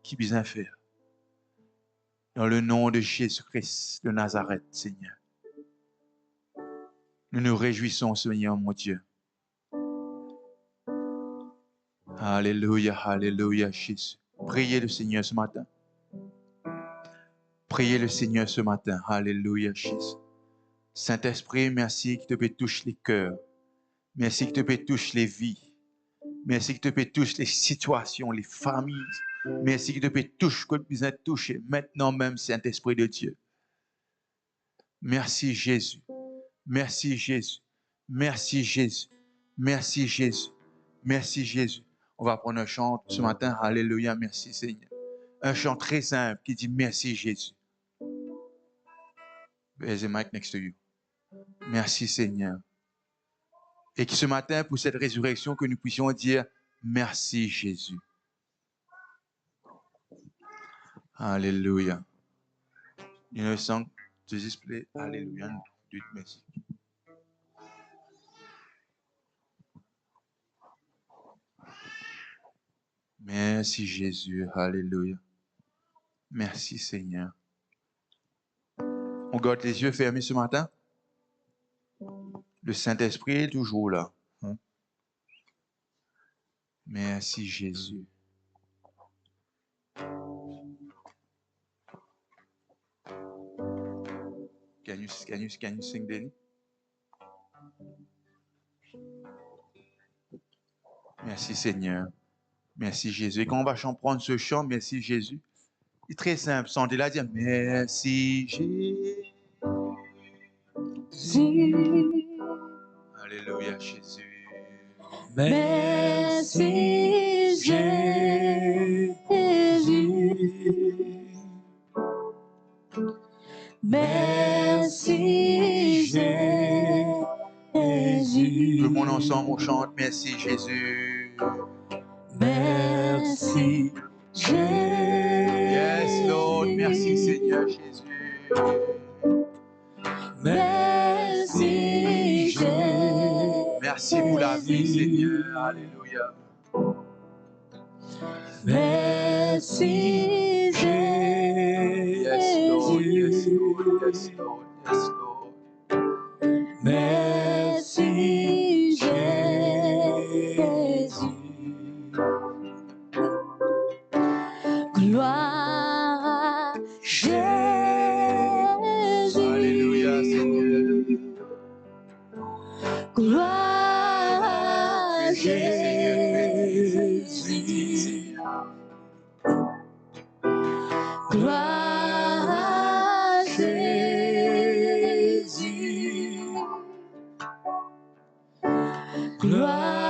qui besoin faire. Dans le nom de Jésus-Christ de Nazareth, Seigneur. Nous nous réjouissons, Seigneur mon Dieu. Alléluia, alléluia, Jésus. Priez le Seigneur ce matin. Priez le Seigneur ce matin. Alléluia, Jésus. Saint-Esprit, merci que tu peux toucher les cœurs. Merci que tu peux toucher les vies. Merci que tu peux toucher les situations, les familles. Merci que tu peux toucher ce que tu as touché maintenant même, Saint-Esprit de Dieu. Merci Jésus. Merci Jésus. Merci Jésus. Merci Jésus. Merci Jésus. On va prendre un chant ce matin. Alléluia. Merci Seigneur. Un chant très simple qui dit merci Jésus. There's a mic next to you. Merci Seigneur. Et que ce matin, pour cette résurrection, que nous puissions dire merci Jésus. Alléluia. You know a song to display? Alléluia. Do it, merci. Merci Jésus. Alléluia. Merci Seigneur. On garde les yeux fermés ce matin. Le Saint-Esprit est toujours là. Hein? Merci Jésus. Can you sing, Denis? Merci Seigneur. Merci Jésus. Et quand on va prendre ce chant, merci Jésus, c'est très simple. Sentez là, dire merci Jésus. Alléluia Jésus. Merci Jésus. Merci Jésus. Tout le monde ensemble, on chante merci Jésus. Merci Jésus. Yes Lord, merci Seigneur Jésus. Merci Jésus. Merci pour la vie Seigneur. Alléluia. Merci Jésus. Yes Lord, yes Lord, yes Lord, yes Lord. Merci Jésus. Gloire Jésus. Alléluia Seigneur. Gloire Jésus. Jésus. Gloire Jésus. Gloire